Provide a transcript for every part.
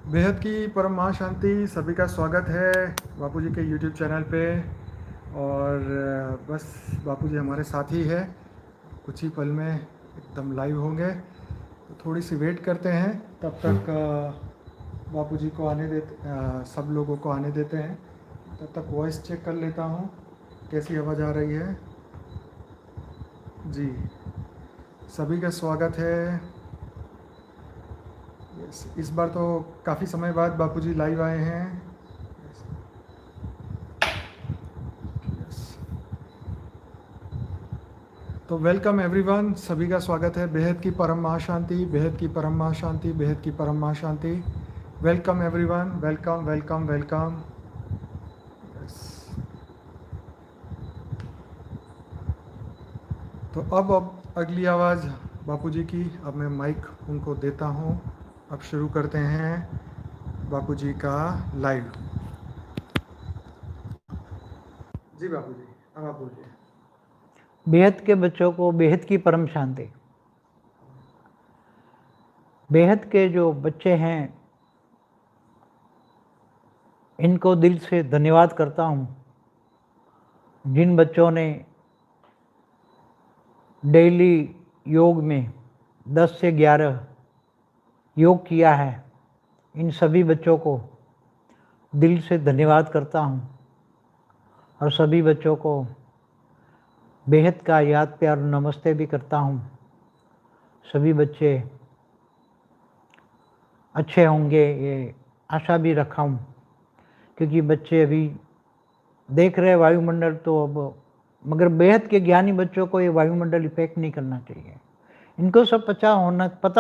बेहद की परम महाशांति सभी का स्वागत है बापू जी के यूट्यूब चैनल पे। और बस बापू जी हमारे साथ ही है, कुछ ही पल में एकदम लाइव होंगे, तो थोड़ी सी वेट करते हैं। तब तक बापू जी को सब लोगों को आने देते हैं। तब तक वॉइस चेक कर लेता हूँ कैसी आवाज़ आ रही है। जी, सभी का स्वागत है। इस बार तो काफ़ी समय बाद बापू जी लाइव आए हैं। तो वेलकम एवरीवन, सभी का स्वागत है। बेहद की परम महाशांति, बेहद की परम महाशांति, बेहद की परम महाशांति। Welcome everyone, welcome welcome welcome. तो अब अगली आवाज़ बापू जी की, अब मैं माइक उनको देता हूँ। अब शुरू करते हैं बापू जी का लाइव। जी बापू जी, अब आप बोलिए। बेहद के बच्चों को बेहद की परम शांति। बेहद के जो बच्चे हैं इनको दिल से धन्यवाद करता हूँ। जिन बच्चों ने डेली योग में 10 से 11 योग किया है, इन सभी बच्चों को दिल से धन्यवाद करता हूँ। और सभी बच्चों को बेहद का याद प्यार नमस्ते भी करता हूँ। सभी बच्चे अच्छे होंगे ये आशा भी रखा हूँ, क्योंकि बच्चे अभी देख रहे वायुमंडल तो अब, मगर बेहद के ज्ञानी बच्चों को ये वायुमंडल इफेक्ट नहीं करना चाहिए। इनको सब पता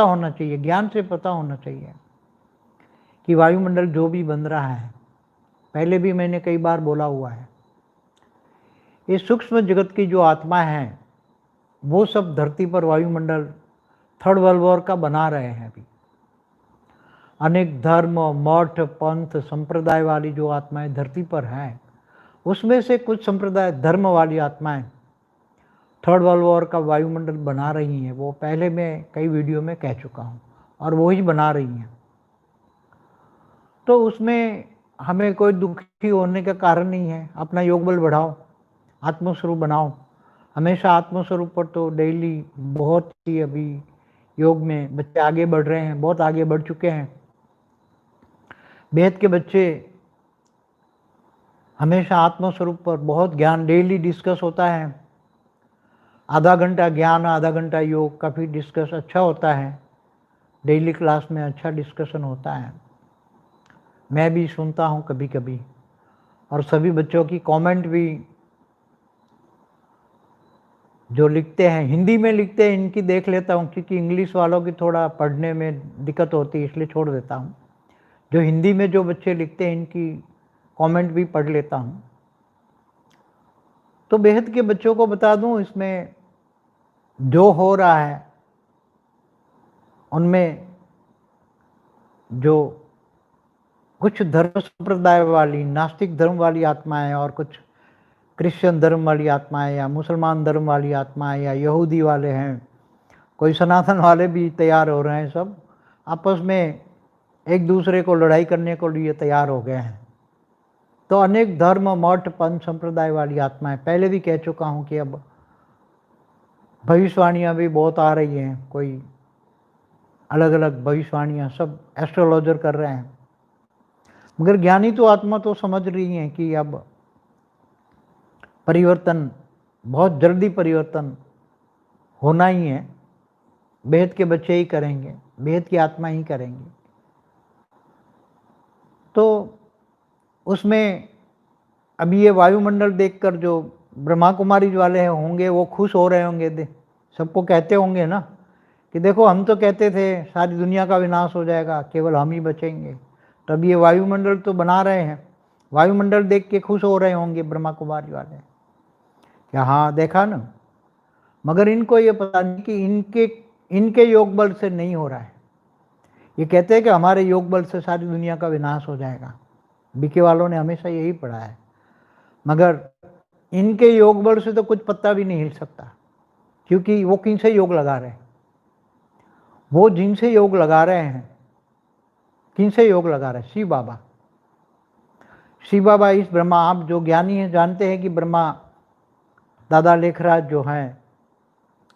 होना चाहिए, ज्ञान से पता होना चाहिए कि वायुमंडल जो भी बन रहा है, पहले भी मैंने कई बार बोला हुआ है, ये सूक्ष्म जगत की जो आत्मा है वो सब धरती पर वायुमंडल थर्ड वर्ल्ड वॉर का बना रहे हैं। अभी अनेक धर्म, मठ, पंथ, संप्रदाय वाली जो आत्माएं धरती पर हैं, उसमें से कुछ संप्रदाय धर्म वाली आत्माएं थर्ड वर्ल्ड वॉर का वायुमंडल बना रही हैं। वो पहले मैं कई वीडियो में कह चुका हूँ, और वो ही बना रही हैं। तो उसमें हमें कोई दुखी होने का कारण नहीं है। अपना योग बल बढ़ाओ, आत्मस्वरूप बनाओ। हमेशा आत्मस्वरूप पर तो डेली बहुत ही अभी योग में बच्चे आगे बढ़ रहे हैं, बहुत आगे बढ़ चुके हैं। बेहद के बच्चे हमेशा आत्मस्वरूप पर बहुत ज्ञान डेली डिस्कस होता है। आधा घंटा ज्ञान, आधा घंटा योग, काफ़ी डिस्कस अच्छा होता है। डेली क्लास में अच्छा डिस्कशन होता है, मैं भी सुनता हूँ कभी कभी। और सभी बच्चों की कमेंट भी जो लिखते हैं, हिंदी में लिखते हैं, इनकी देख लेता हूँ, क्योंकि इंग्लिश वालों की थोड़ा पढ़ने में दिक्कत होती है, इसलिए छोड़ देता हूँ। जो हिंदी में जो बच्चे लिखते हैं इनकी कमेंट भी पढ़ लेता हूँ। तो बेहद के बच्चों को बता दूँ, इसमें जो हो रहा है उनमें जो कुछ धर्म संप्रदाय वाली, नास्तिक धर्म वाली आत्माएं, और कुछ क्रिश्चियन धर्म वाली आत्माएं, या मुसलमान धर्म वाली आत्माएं, या यहूदी वाले हैं, कोई सनातन वाले भी तैयार हो रहे हैं। सब आपस में एक दूसरे को लड़ाई करने को लिए तैयार हो गए हैं। तो अनेक धर्म, मठ, पंथ, संप्रदाय वाली आत्माएं, पहले भी कह चुका हूँ कि अब भविष्यवाणियाँ भी बहुत आ रही हैं। कोई अलग अलग भविष्यवाणियाँ सब एस्ट्रोलॉजर कर रहे हैं, मगर ज्ञानी तो आत्मा तो समझ रही है कि अब परिवर्तन, बहुत जल्दी परिवर्तन होना ही है। बेहद के बच्चे ही करेंगे, बेहद की आत्मा ही करेंगे। तो उसमें अभी ये वायुमंडल देखकर जो ब्रह्मा कुमारी वाले होंगे वो खुश हो रहे होंगे, सबको कहते होंगे ना कि देखो, हम तो कहते थे सारी दुनिया का विनाश हो जाएगा, केवल हम ही बचेंगे। तब ये वायुमंडल तो बना रहे हैं, वायुमंडल देख के खुश हो रहे होंगे ब्रह्मा कुमारी वाले, क्या हाँ देखा ना। मगर इनको ये पता नहीं कि इनके योग बल से नहीं हो रहा है। ये कहते हैं कि हमारे योग बल से सारी दुनिया का विनाश हो जाएगा। बीके वालों ने हमेशा यही पढ़ा है, मगर इनके योग बल से तो कुछ पत्ता भी नहीं हिल सकता, क्योंकि वो किनसे योग लगा रहे हैं, वो जिनसे योग लगा रहे हैं, किनसे योग लगा रहे? शिव बाबा। शिव बाबा इस ब्रह्मा, आप जो ज्ञानी हैं जानते हैं कि ब्रह्मा दादा लेखराज जो हैं,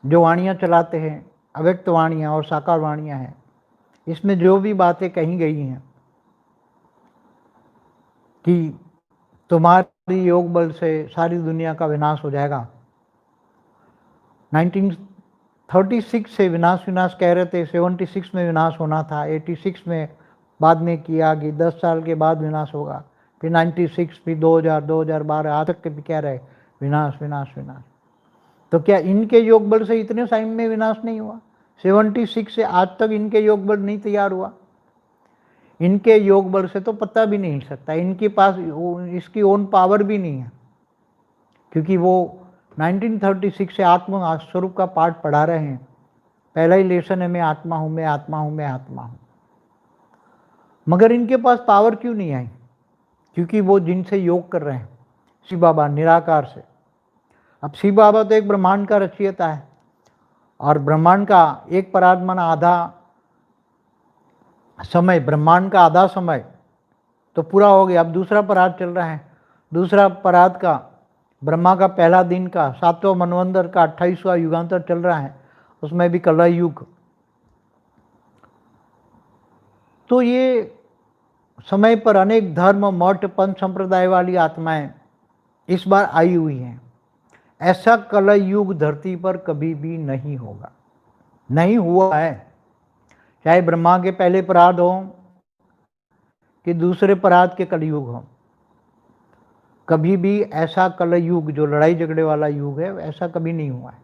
जो वाणियाँ चलाते हैं, अव्यक्त वाणियाँ और साकार वाणियाँ हैं, इसमें जो भी बातें कही गई हैं कि तुम्हारी योग बल से सारी दुनिया का विनाश हो जाएगा, 1936 से विनाश कह रहे थे, 76 में विनाश होना था, 86 में बाद में किया कि 10 साल के बाद विनाश होगा, फिर 96, फिर 2000, 2012 आज तक के भी कह रहे विनाश विनाश विनाश। तो क्या इनके योग बल से इतने टाइम में विनाश नहीं हुआ? 76 से आज तक इनके योग बल नहीं तैयार हुआ? इनके योग बल से तो पता भी नहीं हिल सकता, इनके पास इसकी ओन पावर भी नहीं है, क्योंकि वो 1936 से आत्म स्वरूप का पाठ पढ़ा रहे हैं। पहला ही लेसन है, मैं आत्मा हूँ, मैं आत्मा हूँ, मैं आत्मा हूँ। मगर इनके पास पावर क्यों नहीं आई? क्योंकि वो जिनसे योग कर रहे हैं, शिव बाबा निराकार से। अब शिव बाबा तो एक ब्रह्मांड का रचयिता है, और ब्रह्मांड का एक परार्ध माना आधा समय, ब्रह्मांड का आधा समय तो पूरा हो गया। अब दूसरा परार्ध चल रहा है। दूसरा परार्ध का ब्रह्मा का पहला दिन का 7वां मनवंतर का 28वां युगांतर चल रहा है, उसमें भी कलह युग। तो ये समय पर अनेक धर्म, मठ, पंथ संप्रदाय वाली आत्माएं इस बार आई हुई हैं। ऐसा कलह युग धरती पर कभी भी नहीं होगा, नहीं हुआ है। चाहे ब्रह्मा के पहले परार्ध हो कि दूसरे परार्ध के कलयुग हो, कभी भी ऐसा कलयुग जो लड़ाई झगड़े वाला युग है ऐसा कभी नहीं हुआ है।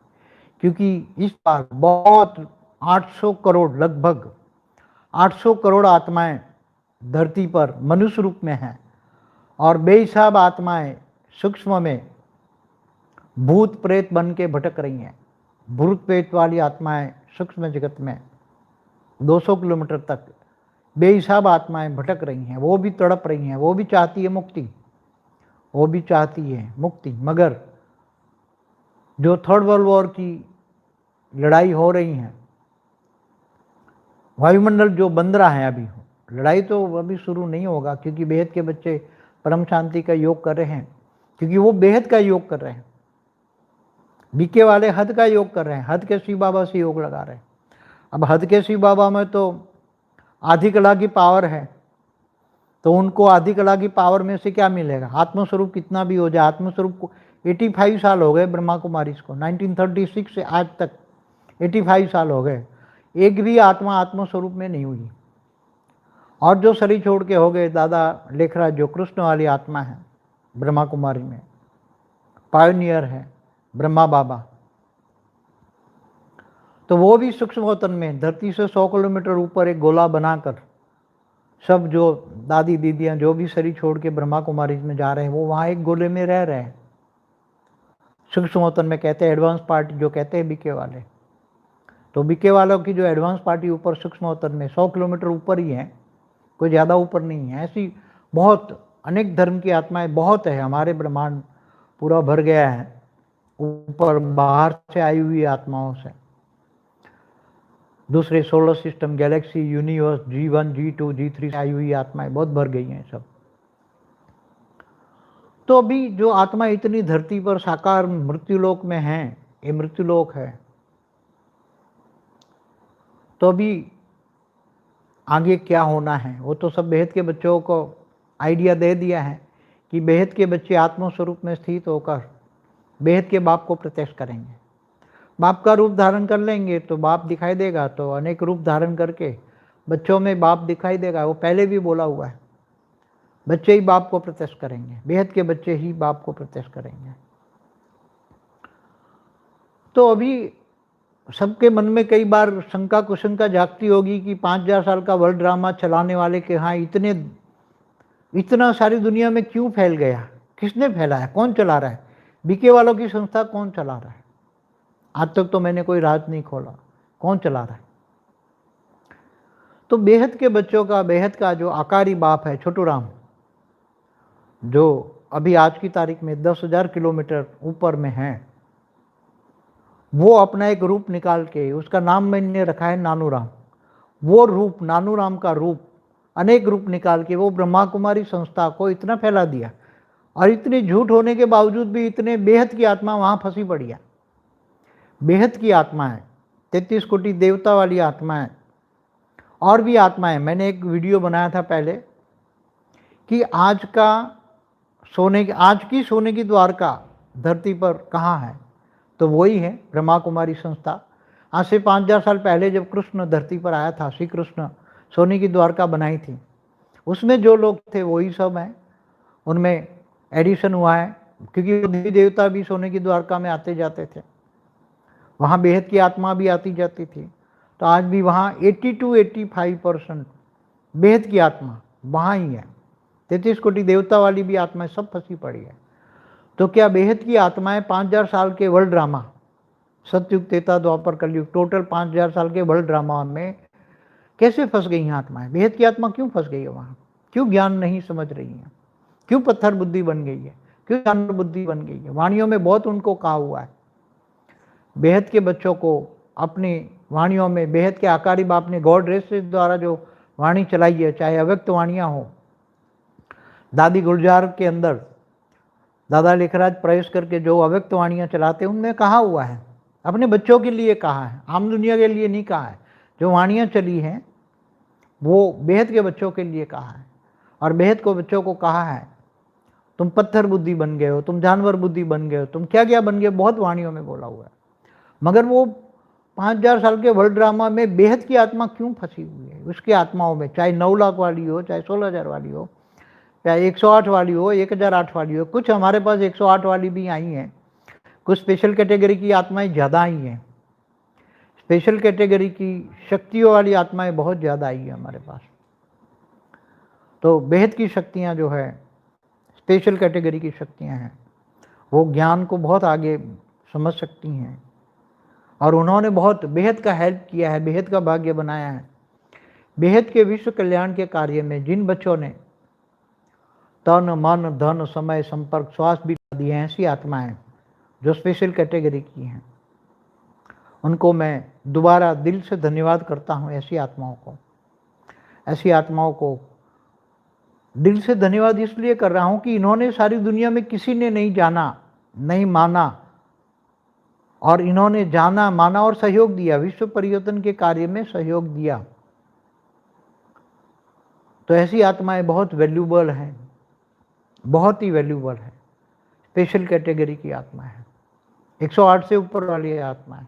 क्योंकि इस बार बहुत 800 करोड़, लगभग 800 करोड़ आत्माएं धरती पर मनुष्य रूप में हैं, और बेहिसाब आत्माएं सूक्ष्म में भूत प्रेत बन के भटक रही हैं। भूत प्रेत वाली आत्माएं सूक्ष्म जगत में 200 किलोमीटर तक बेहिसाब आत्माएं भटक रही हैं, वो भी तड़प रही हैं, वो भी चाहती है मुक्ति, वो भी चाहती है मुक्ति। मगर जो थर्ड वर्ल्ड वॉर की लड़ाई हो रही है, वायुमंडल जो बंद रहा है, अभी लड़ाई तो अभी शुरू नहीं होगा, क्योंकि बेहद के बच्चे परम शांति का योग कर रहे हैं, क्योंकि वो बेहद का योग कर रहे हैं। बीके वाले हद का योग कर रहे हैं, हद के शिव बाबा से योग लगा रहे हैं। अब हद के शिव बाबा में तो आधी कला की पावर है, तो उनको आधी कला की पावर में से क्या मिलेगा? आत्मस्वरूप कितना भी हो जाए, आत्मस्वरूप को 85 साल हो गए ब्रह्मा कुमारी को, 1936 से आज तक 85 साल हो गए, एक भी आत्मा आत्मस्वरूप में नहीं हुई। और जो शरीर छोड़ के हो गए दादा लेखराज, जो कृष्ण वाली आत्मा है ब्रह्मा कुमारी में, पायोनियर है ब्रह्मा बाबा, तो वो भी सूक्ष्म वतन में धरती से 100 किलोमीटर ऊपर एक गोला बनाकर, सब जो दादी दीदियाँ जो भी शरीर छोड़ के ब्रह्मा कुमारी में जा रहे हैं, वो वहाँ एक गोले में रह रहे हैं। सूक्ष्म वतन में कहते हैं एडवांस पार्टी, जो कहते हैं बीके वाले, तो बीके वालों की जो एडवांस पार्टी ऊपर सूक्ष्म वतन में 100 किलोमीटर ऊपर ही है, कोई ज़्यादा ऊपर नहीं है। ऐसी बहुत अनेक धर्म की आत्माएं बहुत है, हमारे ब्रह्मांड पूरा भर गया है ऊपर बाहर से आई हुई आत्माओं से। दूसरे solar system, Galaxy, universe, G1, G2, G3 से आई हुई आत्माएं बहुत भर गई हैं सब। तो अभी जो आत्मा इतनी धरती पर साकार मृत्युलोक में हैं, ये मृत्युलोक है, तो अभी आगे क्या होना है वो तो सब बेहद के बच्चों को आइडिया दे दिया है कि बेहद के बच्चे आत्मस्वरूप में स्थित होकर बेहद के बाप को प्रत्यक्ष करेंगे। बाप का रूप धारण कर लेंगे तो बाप दिखाई देगा, तो अनेक रूप धारण करके बच्चों में बाप दिखाई देगा। वो पहले भी बोला हुआ है, बच्चे ही बाप को प्रत्यक्ष करेंगे, बेहद के बच्चे ही बाप को प्रत्यक्ष करेंगे। तो अभी सबके मन में कई बार शंका कुशंका जागती होगी कि 5000 साल का वर्ल्ड ड्रामा चलाने वाले के यहाँ इतना सारी दुनिया में क्यों फैल गया, किसने फैलाया, कौन चला रहा है, बीके वालों की संस्था कौन चला रहा है? आज तक तो मैंने कोई राज नहीं खोला, कौन चला रहा है? तो बेहद के बच्चों का, बेहद का जो आकारी बाप है छोटू राम, जो अभी आज की तारीख में 10,000 किलोमीटर ऊपर में है, वो अपना एक रूप निकाल के, उसका नाम मैंने रखा है नानू राम। वो रूप, नानू राम का रूप अनेक रूप निकाल के वो ब्रह्मा कुमारी संस्था को इतना फैला दिया, और इतने झूठ होने के बावजूद भी इतने बेहद की आत्मा वहाँ फंसी पड़ी है। बेहद की आत्मा है, 33 कोटि देवता वाली आत्मा है, और भी आत्मा है। मैंने एक वीडियो बनाया था पहले कि आज की सोने की द्वारका धरती पर कहाँ है, तो वही है ब्रह्मा कुमारी संस्था। आज से 5000 साल पहले जब कृष्ण धरती पर आया था, श्री कृष्ण सोने की द्वारका बनाई थी, उसमें जो लोग थे वही सब हैं। उनमें एडिशन हुआ है, क्योंकि देवी देवता भी सोने की द्वारका में आते जाते थे, वहाँ बेहद की आत्मा भी आती जाती थी। तो आज भी वहाँ 80 to 85% बेहद की आत्मा वहाँ ही है। 33 कोटि देवता वाली भी आत्माएं सब फंसी पड़ी है। तो क्या बेहद की आत्माएं 5000 साल के वर्ल्ड ड्रामा, सतयुग, त्रेता, द्वापर, कलयुग, टोटल 5000 साल के वर्ल्ड ड्रामा में कैसे फंस गई हैं आत्माएं? बेहद की आत्मा क्यों फंस गई है वहाँ? क्यों ज्ञान नहीं समझ रही है? क्यों पत्थर बुद्धि बन गई है? क्यों जानवर बुद्धि बन गई है? वाणियों में बहुत उनको कहा हुआ है। बेहद के बच्चों को अपनी वाणियों में बेहद के आकारी बाप ने गॉड रेस द्वारा जो वाणी चलाई है, चाहे अव्यक्त वाणियाँ हो, दादी गुलजार के अंदर दादा लेखराज प्रवेश करके जो अव्यक्त वाणियाँ चलाते हैं, उनमें कहा हुआ है, अपने बच्चों के लिए कहा है, आम दुनिया के लिए नहीं कहा है। जो वाणियाँ चली हैं वो बेहद के बच्चों के लिए कहा है, और बेहद को बच्चों को कहा है तुम पत्थर बुद्धि बन गए हो, तुम जानवर बुद्धि बन गए हो, तुम क्या क्या बन गए, बहुत वाणियों में बोला हुआ है। मगर वो 5000 साल के वर्ल्ड ड्रामा में बेहद की आत्मा क्यों फंसी हुई है? उसकी आत्माओं में, चाहे 9 लाख वाली हो, चाहे 16,000 वाली हो, चाहे 108 वाली हो, 1008 वाली हो। कुछ हमारे पास 108 वाली भी आई हैं, कुछ स्पेशल कैटेगरी की आत्माएं ज़्यादा आई हैं। स्पेशल कैटेगरी की शक्तियों वाली आत्माएं बहुत ज़्यादा आई है हमारे पास। तो बेहद की शक्तियाँ जो है, स्पेशल कैटेगरी की शक्तियाँ हैं, वो ज्ञान को बहुत आगे समझ सकती हैं, और उन्होंने बहुत बेहद का हेल्प किया है, बेहद का भाग्य बनाया है। बेहद के विश्व कल्याण के कार्य में जिन बच्चों ने तन मन धन समय संपर्क श्वास भी दिए हैं, ऐसी आत्माएं जो स्पेशल कैटेगरी की हैं, उनको मैं दोबारा दिल से धन्यवाद करता हूं। ऐसी आत्माओं को दिल से धन्यवाद इसलिए कर रहा हूं कि इन्होंने सारी दुनिया में किसी ने नहीं जाना, नहीं माना, और इन्होंने जाना, माना और सहयोग दिया, विश्व परिवर्तन के कार्य में सहयोग दिया। तो ऐसी आत्माएं बहुत वैल्यूबल हैं, बहुत ही वैल्यूबल है। स्पेशल कैटेगरी की आत्मा है, 108 से ऊपर वाली आत्मा है।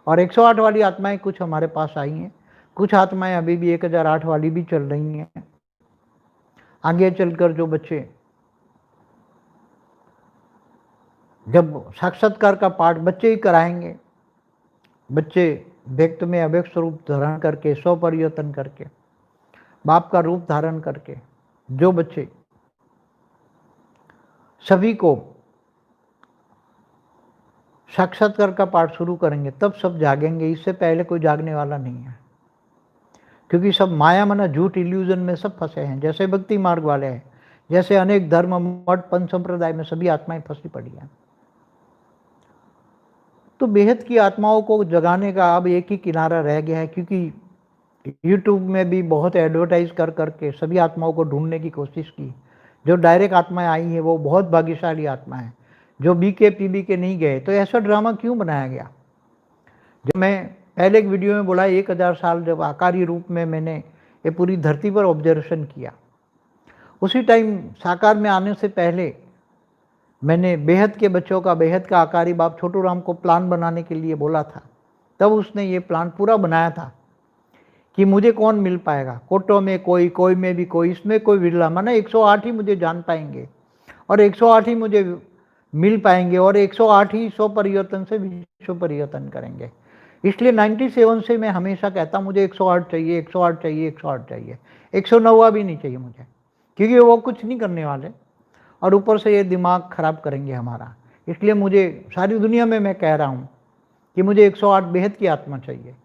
और 108 वाली आत्माएं कुछ हमारे पास आई हैं, कुछ आत्माएं अभी भी 1008 वाली भी चल रही हैं। आगे चलकर जो बच्चे जब साक्षात्कार का पाठ बच्चे ही कराएंगे, बच्चे व्यक्त में अव्यक्त स्वरूप धारण करके, स्व परिवर्तन करके, बाप का रूप धारण करके, जो बच्चे सभी को साक्षात्कार का पाठ शुरू करेंगे, तब सब जागेंगे। इससे पहले कोई जागने वाला नहीं है, क्योंकि सब माया मना झूठ इल्यूजन में सब फंसे हैं। जैसे भक्ति मार्ग वाले हैं, जैसे अनेक धर्म मठ पंच संप्रदाय में सभी आत्माएं फंसी पड़ी हैं। तो बेहद की आत्माओं को जगाने का अब एक ही किनारा रह गया है, क्योंकि यूट्यूब में भी बहुत एडवर्टाइज कर करके सभी आत्माओं को ढूंढने की कोशिश की। जो डायरेक्ट आत्माएं आई हैं वो बहुत भाग्यशाली आत्मा है, जो बीके पीबी के नहीं गए। तो ऐसा ड्रामा क्यों बनाया गया? जब मैं पहले एक वीडियो में बोला 1000 साल जब आकारी रूप में मैंने ये पूरी धरती पर ऑब्जर्वेशन किया, उसी टाइम साकार में आने से पहले मैंने बेहद के बच्चों का, बेहद का आकारी बाप छोटू राम को प्लान बनाने के लिए बोला था। तब उसने ये प्लान पूरा बनाया था कि मुझे कौन मिल पाएगा, कोटों में कोई, कोई में भी कोई, इसमें कोई विरला, माना 108 ही मुझे जान पाएंगे और 108 ही मुझे मिल पाएंगे, और 108 ही स्व परिवर्तन से विश्व परिवर्तन करेंगे। इसलिए 97 से मैं हमेशा कहता मुझे 108 चाहिए, 108 चाहिए, 108 चाहिए। 109 भी नहीं चाहिए मुझे, क्योंकि वो कुछ नहीं करने वाले और ऊपर से ये दिमाग खराब करेंगे हमारा। इसलिए मुझे सारी दुनिया में मैं कह रहा हूँ कि मुझे 108 बेहद की आत्मा चाहिए,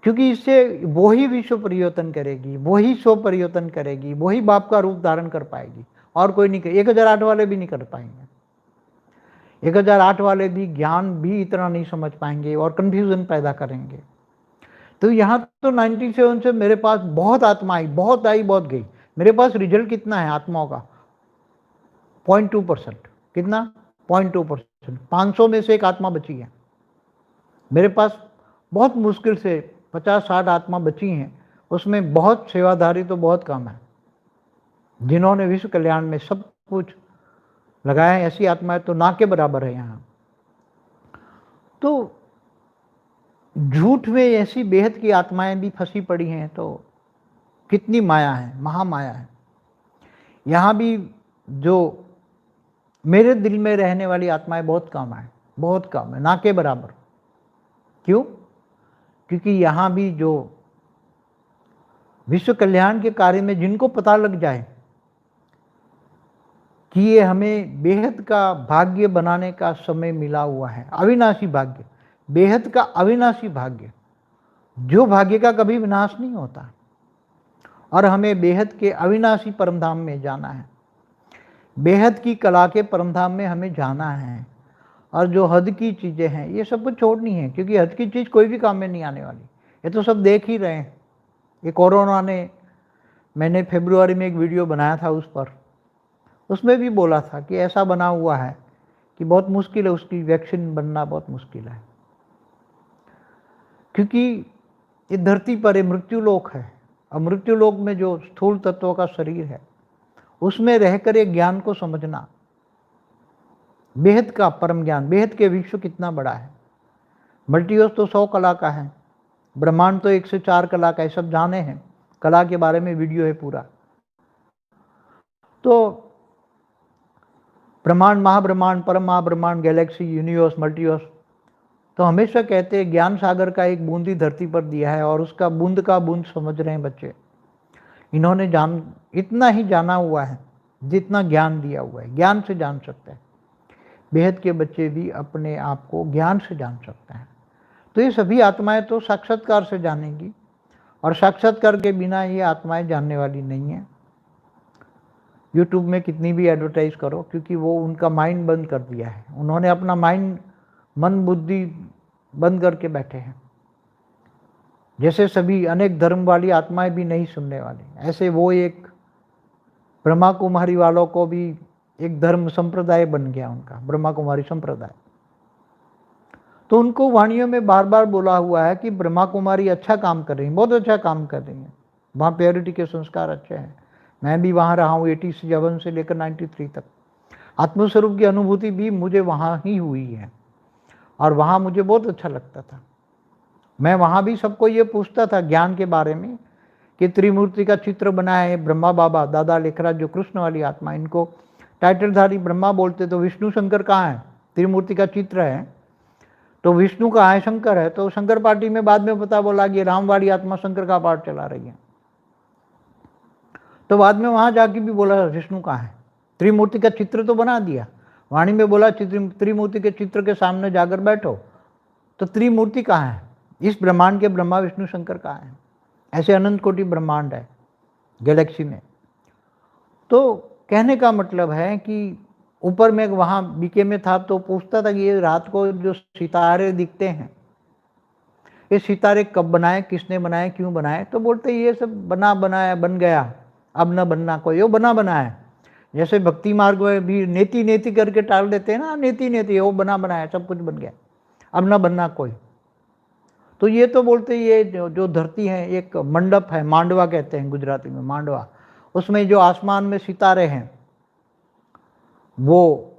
क्योंकि इससे वही विश्व परिवर्तन करेगी, वही स्व परिवर्तन करेगी, वही बाप का रूप धारण कर पाएगी, और कोई नहीं कर। 1008 वाले भी नहीं कर पाएंगे। 1008 वाले भी ज्ञान भी इतना नहीं समझ पाएंगे और कन्फ्यूज़न पैदा करेंगे। तो यहाँ तो 97 से मेरे पास बहुत आत्मा आई, बहुत आई, बहुत गई। मेरे पास रिजल्ट कितना है आत्माओं का? 0.2%। कितना? 0.2%। 500 में से एक आत्मा बची है मेरे पास। बहुत मुश्किल से 50-60 आत्मा बची हैं, उसमें बहुत सेवाधारी तो बहुत कम है, जिन्होंने विश्व कल्याण में सब कुछ लगाया है। ऐसी आत्माएं तो ना के बराबर है यहाँ। तो झूठ में ऐसी बेहद की आत्माएं भी फंसी पड़ी हैं, तो कितनी माया है, महामाया है। यहाँ भी जो मेरे दिल में रहने वाली आत्माएं बहुत कम है, बहुत कम है, ना के बराबर। क्यों? क्योंकि यहाँ भी जो विश्व कल्याण के कार्य में जिनको पता लग जाए कि ये हमें बेहद का भाग्य बनाने का समय मिला हुआ है, अविनाशी भाग्य, बेहद का अविनाशी भाग्य, जो भाग्य का कभी विनाश नहीं होता, और हमें बेहद के अविनाशी परमधाम में जाना है, बेहद की कला के परमधाम में हमें जाना है। और जो हद की चीज़ें हैं ये सब कुछ छोड़नी है, क्योंकि हद की चीज़ कोई भी काम में नहीं आने वाली। ये तो सब देख ही रहे हैं। ये कोरोना ने, मैंने फरवरी में एक वीडियो बनाया था उस पर, उसमें भी बोला था कि ऐसा बना हुआ है कि बहुत मुश्किल है, उसकी वैक्सीन बनना बहुत मुश्किल है, क्योंकि ये धरती पर ये मृत्युलोक है, और मृत्युलोक में जो स्थूल तत्वों का शरीर है उसमें रहकर ये ज्ञान को समझना, बेहद का परम ज्ञान, बेहद के विश्व कितना बड़ा है। मल्टीवर्स तो 100 कला का है, ब्रह्मांड तो 1 से 4 कला का है, सब जाने हैं, कला के बारे में वीडियो है पूरा। तो ब्रह्मांड, महाब्रह्मांड, परम महाब्रह्मांड, गैलेक्सी, यूनिवर्स, मल्टीवर्स, तो हमेशा कहते हैं ज्ञान सागर का एक बूंदी धरती पर दिया है, और उसका बूंद का बूंद समझ रहे हैं बच्चे। इन्होंने इतना ही जाना हुआ है जितना ज्ञान दिया हुआ है, ज्ञान से जान सकते हैं। बेहद के बच्चे भी अपने आप को ज्ञान से जान सकते हैं। तो ये सभी आत्माएं तो साक्षात्कार से जानेंगी, और साक्षात्कार के बिना ये आत्माएं जानने वाली नहीं है। यूट्यूब में कितनी भी एडवर्टाइज करो, क्योंकि वो उनका माइंड बंद कर दिया है, उन्होंने अपना माइंड, मन बुद्धि बंद करके बैठे हैं। जैसे सभी अनेक धर्म वाली आत्माएं भी नहीं सुनने वाली, ऐसे वो एक ब्रह्मा कुमारी वालों को भी एक धर्म संप्रदाय बन गया उनका, ब्रह्मा कुमारी संप्रदाय। तो उनको वाणियों में बार बार बोला हुआ है कि ब्रह्मा कुमारी अच्छा काम कर रही है, बहुत अच्छा काम कर रही है, वहाँ प्योरिटी के संस्कार अच्छे हैं। मैं भी वहाँ रहा हूँ 87 से लेकर 93 तक। आत्मस्वरूप की अनुभूति भी मुझे वहाँ ही हुई है, और वहाँ मुझे बहुत अच्छा लगता था। मैं वहाँ भी सबको ये पूछता था ज्ञान के बारे में कि त्रिमूर्ति का चित्र बनाया है ब्रह्मा बाबा, दादा लेखराज, जो कृष्ण वाली आत्मा, इनको टाइटलधारी ब्रह्मा बोलते, तो विष्णु शंकर कहाँ है? त्रिमूर्ति का चित्र है तो विष्णु कहाँ है? शंकर है। तो शंकर पार्टी में बाद में पता बोला कि राम वाली आत्मा शंकर का पाठ चला रही है। तो बाद में वहाँ जाके भी बोला विष्णु कहाँ है? त्रिमूर्ति का चित्र तो बना दिया, वाणी में बोला त्रिमूर्ति के चित्र के सामने जाकर बैठो, तो त्रिमूर्ति कहाँ है? इस ब्रह्मांड के ब्रह्मा विष्णु शंकर कहाँ है? ऐसे अनंत कोटि ब्रह्मांड है गैलेक्सी में। तो कहने का मतलब है कि ऊपर में वहाँ बीके में था तो पूछता था कि ये रात को जो सितारे दिखते हैं, ये सितारे कब बनाए, किसने बनाए, क्यों बनाए? तो बोलते ये सब बना बनाया बन गया, अब न बनना कोई, वो बना बनाया। जैसे भक्ति मार्ग में भी नेति नेति करके टाल देते हैं ना, नेति नेति, वो बना बनाया, सब कुछ बन गया, अब न बनना कोई। तो ये तो बोलते ये जो धरती है एक मंडप है, मांडवा कहते हैं गुजराती में, मांडवा, उसमें जो आसमान में सितारे हैं वो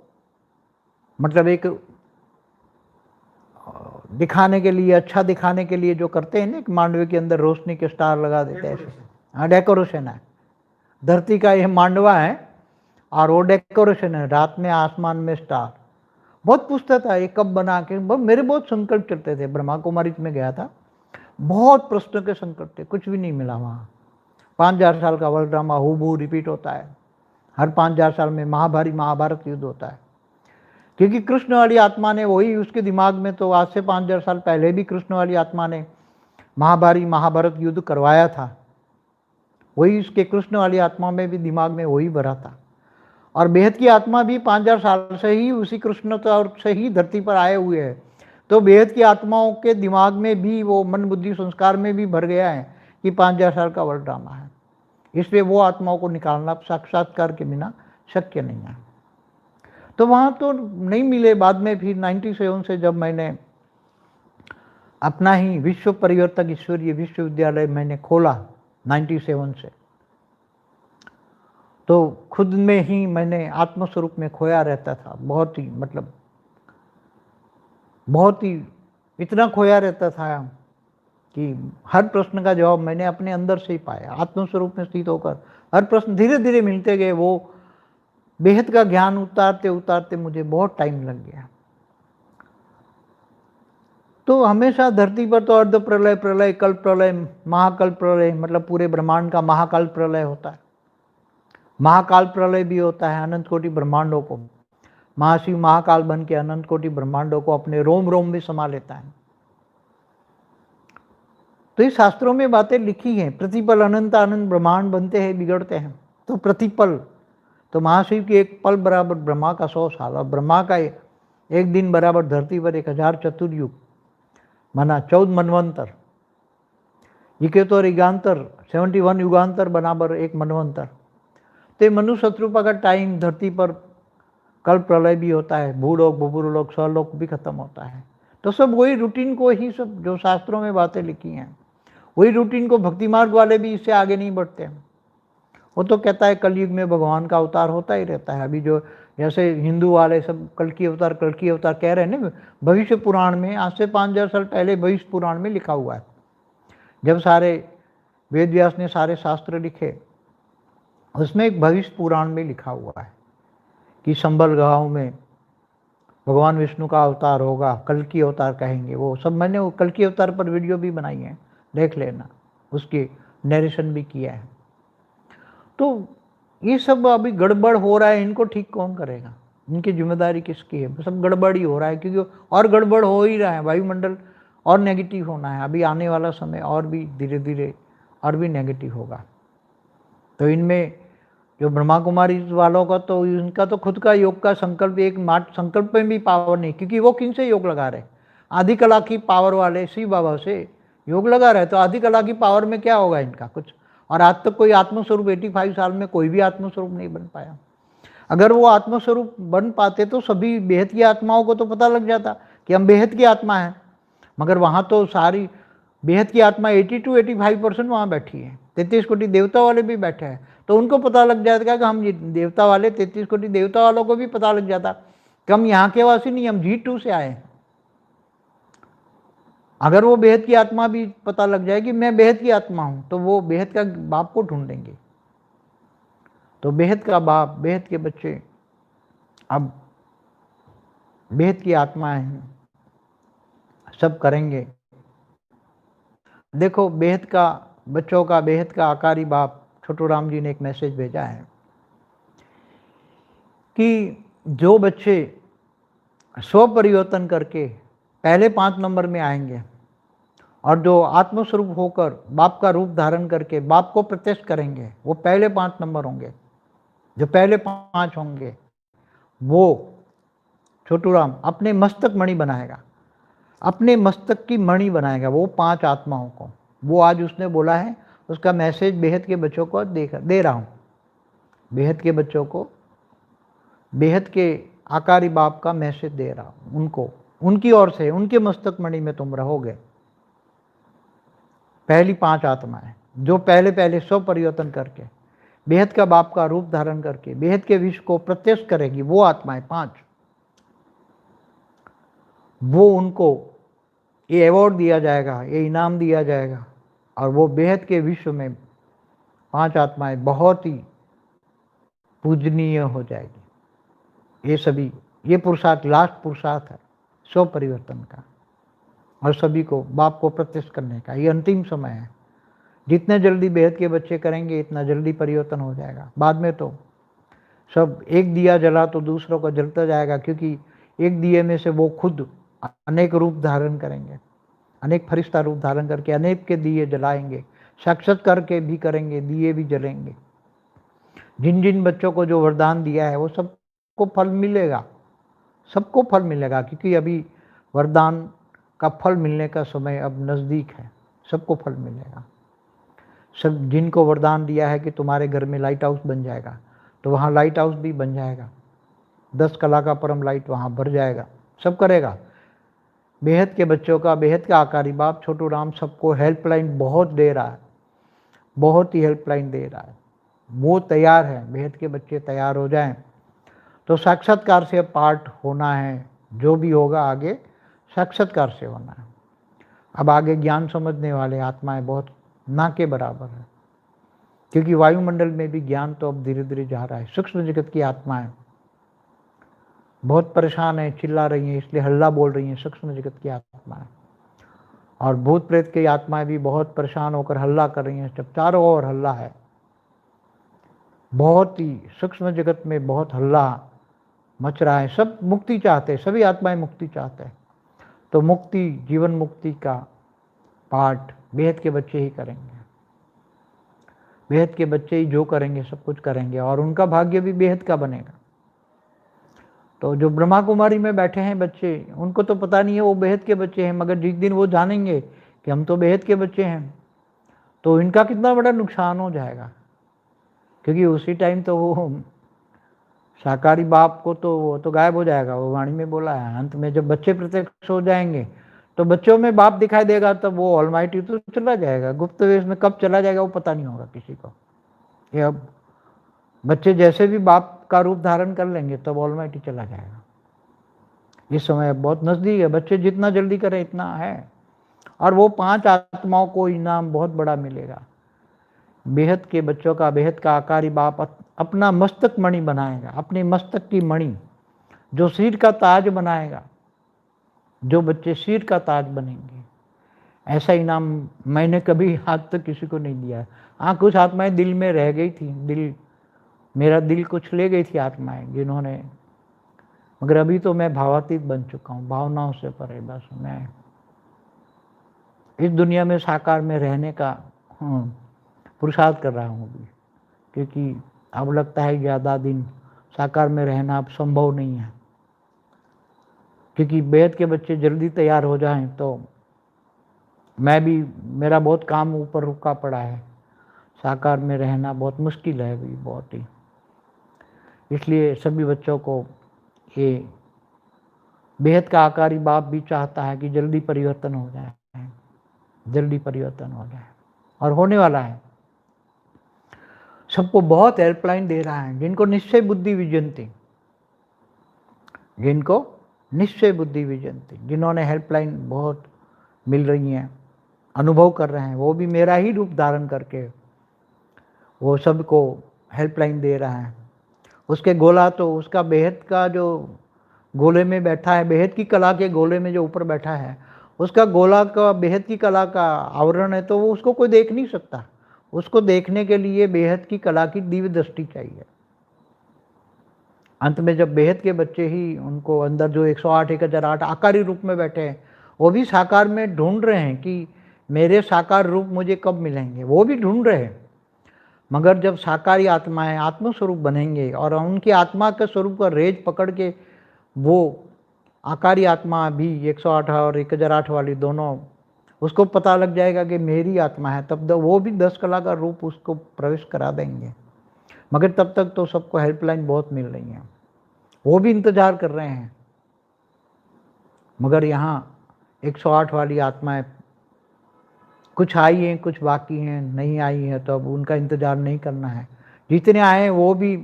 मतलब एक दिखाने के लिए, अच्छा दिखाने के लिए जो करते हैं ना, एक मांडवे के अंदर रोशनी के स्टार लगा देते हैं ऐसे। हाँ, डेकोरेशन है, धरती का यह मांडवा है और वो डेकोरेशन है, रात में आसमान में स्टार। बहुत पूछता था ये कब बना के, मेरे बहुत संकल्प चलते थे। ब्रह्मा कुमारी में गया था, बहुत प्रश्नों के संकट थे, कुछ भी नहीं मिला वहाँ। 5000 साल का वर्ल्ड ड्रामा हूबहू रिपीट होता है, हर 5000 साल में महाभारत युद्ध होता है, क्योंकि कृष्ण वाली आत्मा ने वही उसके दिमाग में, तो आज से 5000 साल पहले भी कृष्ण वाली आत्मा ने महाभारत युद्ध करवाया था, वही उसके कृष्ण वाली आत्मा में भी दिमाग में वही भरा था। और बेहद की आत्मा भी 5000 साल से ही उसी कृष्ण और से ही धरती पर आए हुए हैं, तो बेहद की आत्माओं के दिमाग में भी वो मन बुद्धि संस्कार में भी भर गया है कि 5000 साल का वर्ल्ड ड्रामा है, इसलिए वो आत्माओं को निकालना साक्षात्कार के बिना शक्य नहीं है। तो वहाँ तो नहीं मिले। बाद में फिर 97 से जब मैंने अपना ही विश्व परिवर्तक ईश्वरीय विश्वविद्यालय मैंने खोला 97 से, तो खुद में ही मैंने आत्मस्वरूप में खोया रहता था। बहुत ही मतलब बहुत ही इतना खोया रहता था कि हर प्रश्न का जवाब मैंने अपने अंदर से ही पाया। आत्मस्वरूप में स्थित होकर हर प्रश्न धीरे धीरे मिलते गए। वो बेहद का ज्ञान उतारते उतारते मुझे बहुत टाइम लग गया। तो हमेशा धरती पर तो अर्ध प्रलय, प्रलय, कल्प प्रलय, महाकल्प प्रलय, मतलब पूरे ब्रह्मांड का महाकाल प्रलय होता है। महाकाल प्रलय भी होता है अनंत कोटि ब्रह्मांडों को। महाशिव महाकाल बन के अनंत कोटि ब्रह्मांडों को अपने रोम रोम में समा लेता है। तो इस शास्त्रों में बातें लिखी हैं। प्रतिपल अनंत अनंत ब्रह्मांड बनते हैं, बिगड़ते हैं। तो प्रतिपल, तो महाशिव की एक पल बराबर ब्रह्मा का 100 साल, और ब्रह्मा का एक दिन बराबर धरती पर 1000 चतुर्युग, माना 14 मनवंतर। इकेतर और युगांतर 71 युगांतर बराबर एक मनवंतर। तो मनुष्य शत्रुपा का टाइम धरती पर कल प्रलय भी होता है, भूलोक भूपुरलोक स्वलोक भी खत्म होता है। तो सब वही रूटीन को ही, सब जो शास्त्रों में बातें लिखी हैं वही रूटीन को भक्ति मार्ग वाले भी इससे आगे नहीं बढ़ते हैं। वो तो कहता है कलयुग में भगवान का अवतार होता ही रहता है। अभी जो जैसे हिंदू वाले सब कल की अवतार कह रहे हैं ना, भविष्य पुराण में आज से 5000 साल पहले भविष्य पुराण में लिखा हुआ है। जब सारे वेद व्यास ने सारे शास्त्र लिखे, उसमें एक भविष्य पुराण में लिखा हुआ है कि संबल गांव में भगवान विष्णु का अवतार होगा, कल की अवतार कहेंगे। वो सब मैंने वो कल की अवतार पर वीडियो भी बनाई है, देख लेना, उसकी नरेशन भी किया है। तो ये सब अभी गड़बड़ हो रहा है, इनको ठीक कौन करेगा? इनकी जिम्मेदारी किसकी है? सब गड़बड़ ही हो रहा है, क्योंकि और गड़बड़ हो ही रहा है। वायुमंडल और नेगेटिव होना है। अभी आने वाला समय और भी धीरे धीरे और भी नेगेटिव होगा। तो इनमें जो ब्रह्मा कुमारी वालों का, तो इनका तो खुद का योग का संकल्प, एक माट संकल्प में भी पावर नहीं, क्योंकि वो किन से योग लगा रहे? आदि कला की पावर वाले शिव बाबा से योग लगा रहे। तो आदि कला की पावर में क्या होगा इनका? कुछ। और आज तक कोई आत्मस्वरूप 85 साल में कोई भी आत्मस्वरूप नहीं बन पाया। अगर वो आत्मस्वरूप बन पाते तो सभी बेहद की आत्माओं को तो पता लग जाता कि हम बेहद की आत्मा हैं। मगर वहाँ तो सारी बेहद की आत्मा 80 to 85% वहाँ बैठी है। 33 कोटि देवता वाले भी बैठे हैं। तो उनको पता लग जाएगा कि हम देवता वाले 33 कोटि देवता वालों को भी पता लग जाता कि हम यहाँ के वासी नहीं, हम G2 से आए हैं। अगर वो बेहद की आत्मा भी पता लग जाए कि मैं बेहद की आत्मा हूँ, तो वो बेहद का बाप को ढूंढेंगे। तो बेहद का बाप, बेहद के बच्चे अब बेहद की आत्माएं हैं, सब करेंगे। देखो, बेहद का बच्चों का, बेहद का आकारी बाप छोटू राम जी ने एक मैसेज भेजा है कि जो बच्चे स्व परिवर्तन करके पहले 5 नंबर में आएंगे, और जो आत्मस्वरूप होकर बाप का रूप धारण करके बाप को प्रत्यक्ष करेंगे, वो पहले 5 नंबर होंगे। जो पहले 5 होंगे, वो छोटू राम अपने मस्तक मणि बनाएगा, अपने मस्तक की मणि बनाएगा वो 5 आत्माओं को। वो आज उसने बोला है, उसका मैसेज बेहद के बच्चों को दे रहा हूँ। बेहद के बच्चों को, बेहद के आकारी बाप का मैसेज दे रहा हूँ उनको, उनकी ओर से, उनके मस्तक मणि में तुम रहोगे। पहली 5 आत्माएं जो पहले पहले स्व परिवर्तन करके बेहद का बाप का रूप धारण करके बेहद के विश्व को प्रत्यक्ष करेगी, वो आत्माएं 5, वो उनको ये अवार्ड दिया जाएगा, ये इनाम दिया जाएगा। और वो बेहद के विश्व में 5 आत्माएं बहुत ही पूजनीय हो जाएगी। ये सभी, ये पुरुषार्थ लास्ट पुरुषार्थ है स्व परिवर्तन का, और सभी को बाप को प्रत्यक्ष करने का। ये अंतिम समय है। जितने जल्दी बेहद के बच्चे करेंगे, इतना जल्दी परिवर्तन हो जाएगा। बाद में तो सब एक दिया जला तो दूसरों को जलता जाएगा, क्योंकि एक दिए में से वो खुद अनेक रूप धारण करेंगे, अनेक फरिश्ता रूप धारण करके अनेक के दिए जलाएंगे, साक्षात करके भी करेंगे, दिए भी जलेंगे। जिन जिन बच्चों को जो वरदान दिया है, वो सबको फल मिलेगा, सबको फल मिलेगा। क्योंकि अभी वरदान का फल मिलने का समय अब नज़दीक है, सबको फल मिलेगा। सब जिनको वरदान दिया है कि तुम्हारे घर में लाइट हाउस बन जाएगा, तो वहाँ लाइट हाउस भी बन जाएगा, 10 कला का परम लाइट वहाँ भर जाएगा, सब करेगा। बेहद के बच्चों का, बेहद का आकारी बाप छोटू राम सबको हेल्पलाइन बहुत दे रहा है, बहुत ही हेल्पलाइन दे रहा है। वो तैयार है, बेहद के बच्चे तैयार हो जाएं तो साक्षात्कार से पार्ट होना है। जो भी होगा आगे साक्षात्कार से होना है। अब आगे ज्ञान समझने वाले आत्माएं बहुत ना के बराबर है, क्योंकि वायुमंडल में भी ज्ञान तो अब धीरे धीरे जा रहा है। सूक्ष्म जगत की आत्माएं बहुत परेशान है, चिल्ला रही हैं, इसलिए हल्ला बोल रही हैं सूक्ष्म जगत की आत्माएं। और भूत प्रेत की आत्माएं भी बहुत परेशान होकर हल्ला कर रही हैं। जब चारों ओर हल्ला है, बहुत ही सूक्ष्म जगत में बहुत हल्ला मच रहा है। सब मुक्ति चाहते हैं, सभी आत्माएं मुक्ति चाहते हैं। तो मुक्ति, जीवन मुक्ति का पाठ बेहद के बच्चे ही करेंगे। बेहद के बच्चे ही जो करेंगे सब कुछ करेंगे, और उनका भाग्य भी बेहद का बनेगा। तो जो ब्रह्मा कुमारी में बैठे हैं बच्चे, उनको तो पता नहीं है वो बेहद के बच्चे हैं, मगर जिस दिन वो जानेंगे कि हम तो बेहद के बच्चे हैं, तो इनका कितना बड़ा नुकसान हो जाएगा। क्योंकि उसी टाइम तो वो साकारी बाप को तो वो तो गायब हो जाएगा। वो वाणी में बोला है, अंत में जब बच्चे प्रत्यक्ष हो जाएंगे तो बच्चों में बाप दिखाई देगा, तब वो ऑलमाइटी तो चला जाएगा। गुप्त वेश में कब चला जाएगा वो पता नहीं होगा किसी को। ये अब बच्चे जैसे भी बाप का रूप धारण कर लेंगे तब ऑलमाइटी चला जाएगा। इस समय बहुत नजदीक है, बच्चे जितना जल्दी करें इतना है। और वो 5 आत्माओं को इनाम बहुत बड़ा मिलेगा। बेहद के बच्चों का, बेहद का आकारी बाप अपना मस्तक मणि बनाएगा, अपने मस्तक की मणि जो सिर का ताज बनाएगा। जो बच्चे सिर का ताज बनेंगे, ऐसा इनाम मैंने कभी आज तक किसी को नहीं दिया है। हाँ, कुछ आत्माएं दिल में रह गई थी, मेरा दिल कुछ ले गई थी आत्माएं जिन्होंने, मगर अभी तो मैं भावातीत बन चुका हूँ, भावनाओं से परे। बस मैं इस दुनिया में साकार में रहने का पुरुषार्थ कर रहा हूँ अभी, क्योंकि अब लगता है ज़्यादा दिन साकार में रहना अब संभव नहीं है। क्योंकि बेहद के बच्चे जल्दी तैयार हो जाएं तो मैं भी, मेरा बहुत काम ऊपर रुका पड़ा है, साकार में रहना बहुत मुश्किल है अभी, बहुत ही। इसलिए सभी बच्चों को ये बेहद का आकारी बाप भी चाहता है कि जल्दी परिवर्तन हो जाए, जल्दी परिवर्तन हो जाए, और होने वाला है। सबको बहुत हेल्पलाइन दे रहा है, जिनको निश्चय बुद्धि विजयंती, जिनको निश्चय बुद्धि विजयंती, जिन्होंने हेल्पलाइन बहुत मिल रही हैं, अनुभव कर रहे हैं, वो भी मेरा ही रूप धारण करके वो सबको हेल्पलाइन दे रहा है। उसके गोला तो उसका बेहद का जो गोले में बैठा है, बेहद की कला के गोले में जो ऊपर बैठा है, उसका गोला का बेहद की कला का आवरण है, तो वो उसको कोई देख नहीं सकता। उसको देखने के लिए बेहद की कला की दिव्य दृष्टि चाहिए। अंत में जब बेहद के बच्चे ही उनको अंदर जो 108 1008 आकारी रूप में बैठे हैं, वो भी साकार में ढूंढ रहे हैं कि मेरे साकार रूप मुझे कब मिलेंगे, वो भी ढूंढ रहे हैं। मगर जब साकारी आत्माएं आत्मस्वरूप बनेंगे और उनकी आत्मा के स्वरूप का रेज पकड़ के वो आकारी आत्मा भी 108 और 1008 वाली दोनों, उसको पता लग जाएगा कि मेरी आत्मा है, तब वो भी 10 कला का रूप उसको प्रवेश करा देंगे। मगर तब तक तो सबको हेल्पलाइन बहुत मिल रही है, वो भी इंतजार कर रहे हैं। मगर यहाँ 108 वाली आत्माएं कुछ आई हैं, कुछ बाकी हैं, नहीं आई हैं, तो अब उनका इंतजार नहीं करना है। जितने आए हैं वो भी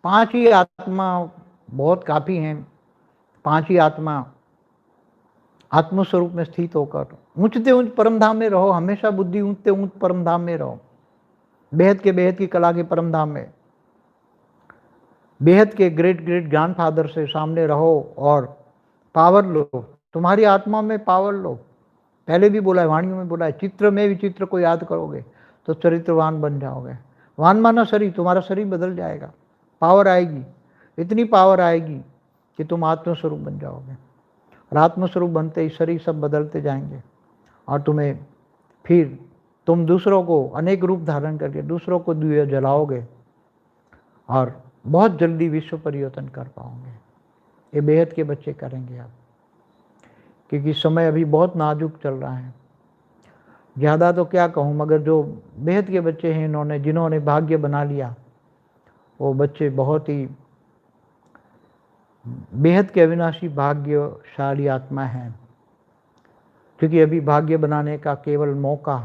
5 ही आत्मा बहुत काफ़ी हैं। 5 ही आत्मा आत्मस्वरूप में स्थित होकर ऊंचते ऊंच परम धाम में रहो। हमेशा बुद्धि ऊंचते ऊंच परम धाम में रहो, बेहद की कला के परम धाम में, बेहद के ग्रेट ग्रेट ज्ञान फादर से सामने रहो और पावर लो। तुम्हारी आत्मा में पावर लो। पहले भी बोला है, वाणियों में बोला है, चित्र में विचित्र को याद करोगे तो चरित्रवान बन जाओगे। वान माना शरीर, तुम्हारा शरीर बदल जाएगा, पावर आएगी, इतनी पावर आएगी कि तुम आत्मस्वरूप बन जाओगे। और आत्मस्वरूप बनते ही शरीर सब बदलते जाएंगे, और तुम्हें फिर तुम दूसरों को अनेक रूप धारण करके दूसरों को दिए जलाओगे और बहुत जल्दी विश्व परिवर्तन कर पाओगे। ये बेहद के बच्चे करेंगे। अब क्योंकि समय अभी बहुत नाजुक चल रहा है। ज़्यादा तो क्या कहूँ, मगर जो बेहद के बच्चे हैं जिन्होंने भाग्य बना लिया, वो बच्चे बहुत ही बेहद के अविनाशी भाग्यशाली आत्मा हैं, क्योंकि अभी भाग्य बनाने का केवल मौका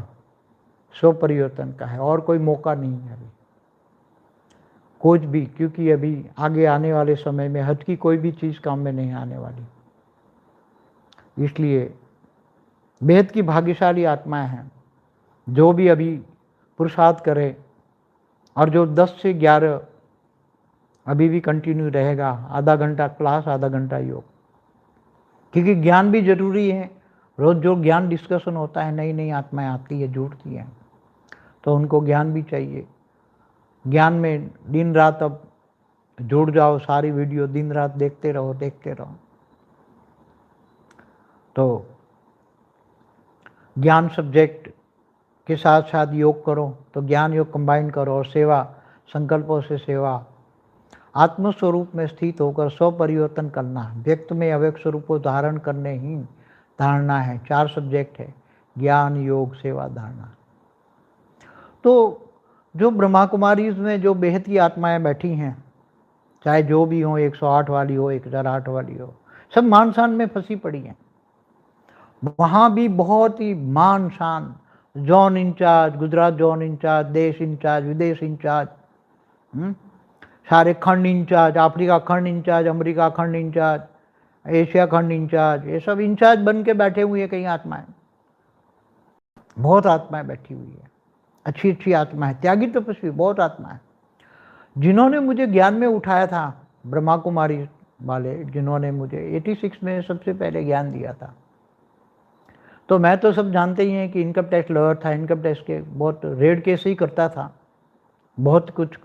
स्व परिवर्तन का है, और कोई मौका नहीं है अभी कुछ भी, क्योंकि अभी आगे आने वाले समय में हद की कोई भी चीज़ काम में नहीं आने वाली। इसलिए बेहद की भाग्यशाली आत्माएं हैं जो भी अभी पुरुषार्थ करे, और जो 10 से 11 अभी भी कंटिन्यू रहेगा, आधा घंटा क्लास, आधा घंटा योग, क्योंकि ज्ञान भी जरूरी है। रोज जो ज्ञान डिस्कशन होता है, नई नई आत्माएं आती है, जुड़ती हैं, तो उनको ज्ञान भी चाहिए। ज्ञान में दिन रात अब जुड़ जाओ, सारी वीडियो दिन रात देखते रहो देखते रहो। तो ज्ञान सब्जेक्ट के साथ साथ योग करो, तो ज्ञान योग कंबाइन करो, और सेवा, संकल्पों से सेवा, आत्मस्वरूप में स्थित होकर स्व परिवर्तन करना, व्यक्त में अव्यक्त स्वरूप को धारण करने ही धारणा है। 4 सब्जेक्ट है, ज्ञान, योग, सेवा, धारणा। तो जो ब्रह्मा कुमारी में जो बेहद की आत्माएं बैठी हैं, चाहे जो भी हो, 108 वाली हो, 1008 वाली हो, सब मान शान में फंसी पड़ी हैं। वहाँ भी बहुत ही मान शान, zone incharge, Gujarat zone incharge, देश इंचार्ज, विदेश इंचार्ज, सारे खंड इंचार्ज, अफ्रीका खंड इंचार्ज, अमेरिका खंड इंचार्ज, एशिया खंड इंचार्ज, ये सब इंचार्ज बन के बैठे हुए हैं कई आत्माएं। बहुत आत्माएं बैठी हुई है, अच्छी अच्छी आत्माएं, त्यागी तपस्वी बहुत आत्माएं, जिन्होंने मुझे ज्ञान में उठाया था। ब्रह्मा कुमारी वाले जिन्होंने मुझे 86 में सबसे पहले ज्ञान दिया था। तो मैं तो सब जानते ही हैं कि इनकम टैक्स लॉयर था, इनकम टैक्स के बहुत रेड केस ही करता था, बहुत कुछ।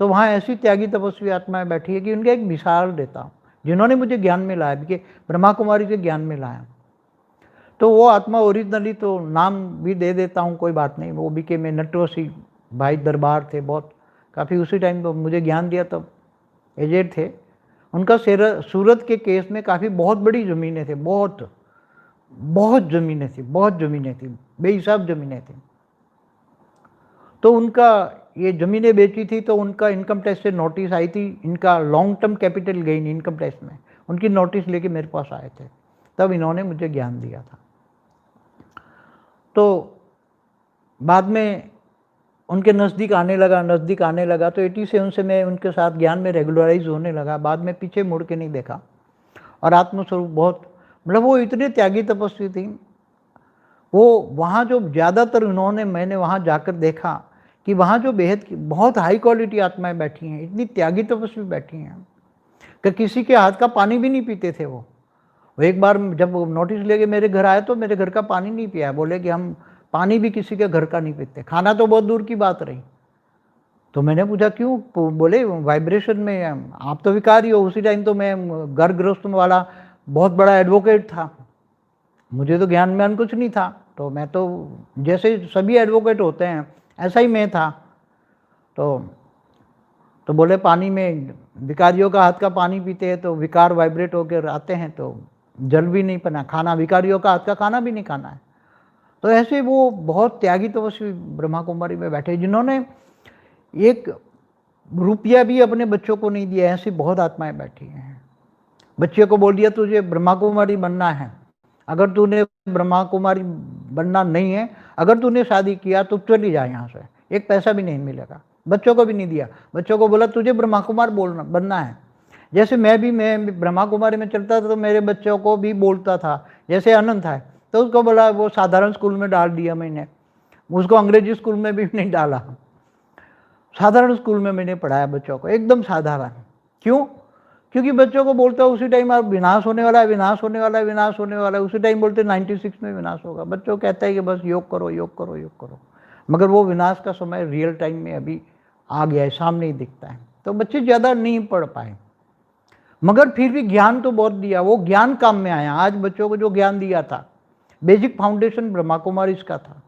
तो वहाँ ऐसी त्यागी तपस्वी आत्माएं बैठी है कि उनका एक मिसाल देता हूँ, जिन्होंने मुझे ज्ञान में लाया, कि ब्रह्मा कुमारी से ज्ञान में लाया। तो वो आत्मा ओरिजिनली, तो नाम भी दे देता हूँ, कोई बात नहीं, वो BK में नटवसी भाई दरबार थे, बहुत काफ़ी उसी टाइम तो मुझे ज्ञान दिया, तब एजेड थे। उनका सूरत के केस में काफ़ी बहुत बड़ी ज़मीनें थे, बहुत ज़मीनें थी, बहुत ज़मीनें थी, बेहिसाब ज़मीनें थी। तो उनका ये ज़मीनें बेची थी, तो उनका इनकम टैक्स से नोटिस आई थी, इनका long term capital gain income tax में, उनकी नोटिस लेके मेरे पास आए थे, तब इन्होंने मुझे ज्ञान दिया था। तो बाद में उनके नज़दीक आने लगा, तो 87 से मैं उनके साथ ज्ञान में रेगुलराइज होने लगा। बाद में पीछे मुड़ के नहीं देखा, और आत्मस्वरूप बहुत, मतलब वो इतने त्यागी तपस्वी थी। वो वहाँ जो ज़्यादातर मैंने वहाँ जाकर देखा कि वहाँ जो बेहद की बहुत हाई क्वालिटी आत्माएं बैठी हैं, इतनी त्यागी तपस्वी बैठी हैं कि किसी के हाथ का पानी भी नहीं पीते थे। वो एक बार जब नोटिस लेके मेरे घर आए, तो मेरे घर का पानी नहीं पिया, बोले कि हम पानी भी किसी के घर का नहीं पीते, खाना तो बहुत दूर की बात रही। तो मैंने पूछा क्यों? बोले वाइब्रेशन में, आप तो विकारी हो। उसी टाइम तो मैं घर गृहस्थ वाला बहुत बड़ा एडवोकेट था, मुझे तो ज्ञान में कुछ नहीं था, तो मैं तो जैसे सभी एडवोकेट होते हैं ऐसा ही मैं था। तो बोले पानी में विकारियों का हाथ का पानी पीते हैं तो विकार वाइब्रेट होकर आते हैं, तो जल भी नहीं पना, खाना विकारियों का हाथ का खाना भी नहीं खाना है। तो ऐसे वो बहुत त्यागी तपस्वी ब्रह्मा कुमारी में बैठे, जिन्होंने 1 रुपया भी अपने बच्चों को नहीं दिया। ऐसी बहुत आत्माएं बैठी हैं। बच्चे को बोल दिया तुझे ब्रह्मा कुमारी बनना है, अगर तूने ब्रह्मा कुमारी बनना नहीं है, अगर तूने शादी किया तो चली जा यहाँ से, 1 पैसा भी नहीं मिलेगा। बच्चों को भी नहीं दिया, बच्चों को बोला तुझे ब्रह्मा कुमार बनना है। जैसे मैं ब्रह्मा कुमारी में चलता था, तो मेरे बच्चों को भी बोलता था, जैसे अनंत है, तो उसको बोला, वो साधारण स्कूल में डाल दिया मैंने, उसको अंग्रेजी स्कूल में भी नहीं डाला, साधारण स्कूल में मैंने पढ़ाया बच्चों को, एकदम साधारण। क्यों? क्योंकि बच्चों को बोलता है उसी टाइम आप विनाश होने वाला है, विनाश होने वाला है, विनाश होने वाला है, उसी टाइम बोलते 96 में विनाश होगा। बच्चों कहता है कि बस योग करो योग करो योग करो, मगर वो विनाश का समय रियल टाइम में अभी आ गया है, सामने ही दिखता है। तो बच्चे ज़्यादा नहीं पढ़ पाए, मगर फिर भी ज्ञान तो बहुत दिया, वो ज्ञान काम में आया। आज बच्चों को जो ज्ञान दिया था, बेसिक फाउंडेशन ब्रह्मा कुमारी का था,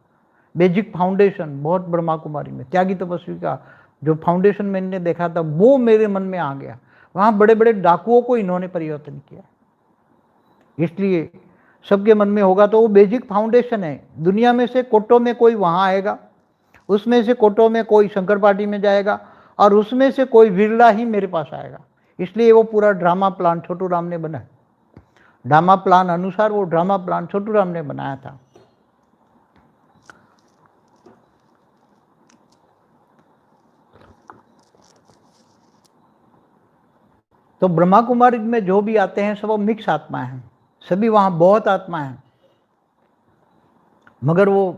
बेसिक फाउंडेशन बहुत ब्रह्मा कुमारी में त्यागी तपस्वी का जो फाउंडेशन मैंने देखा था, वो मेरे मन में आ गया। वहाँ बड़े बड़े डाकुओं को इन्होंने परिवर्तन किया। इसलिए सबके मन में होगा, तो वो बेसिक फाउंडेशन है। दुनिया में से कोटों में कोई वहाँ आएगा, उसमें से कोटों में कोई शंकर पार्टी में जाएगा, और उसमें से कोई विरला ही मेरे पास आएगा। इसलिए वो पूरा ड्रामा प्लान छोटू राम ने बनाया। ड्रामा प्लान अनुसार वो ड्रामा प्लान छोटू राम ने बनाया था। तो ब्रह्मा कुमारी में जो भी आते हैं सब वो मिक्स आत्मा हैं, सभी वहाँ बहुत आत्मा है, मगर वो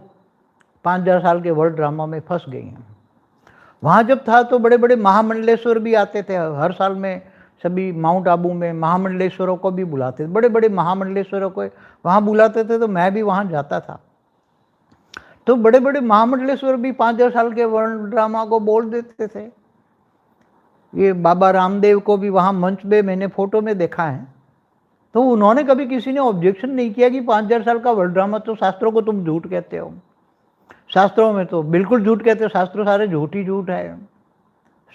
5000 साल के वर्ल्ड ड्रामा में फंस गई हैं। वहाँ जब था तो बड़े बड़े महामंडलेश्वर भी आते थे, हर साल में सभी माउंट आबू में महामंडलेश्वरों को भी बुलाते थे, बड़े बड़े महामंडलेश्वरों को वहाँ बुलाते थे, तो मैं भी वहाँ जाता था। तो बड़े बड़े महामंडलेश्वर भी 5000 साल के वर्ल्ड ड्रामा को बोल देते थे। ये बाबा रामदेव को भी वहाँ मंच पे मैंने फोटो में देखा है, तो उन्होंने कभी किसी ने ऑब्जेक्शन नहीं किया कि 5000 साल का वर्ल्ड ड्रामा, तो शास्त्रों को तुम झूठ कहते हो। शास्त्रों में तो बिल्कुल झूठ कहते हो, शास्त्रों सारे झूठ ही झूठ है।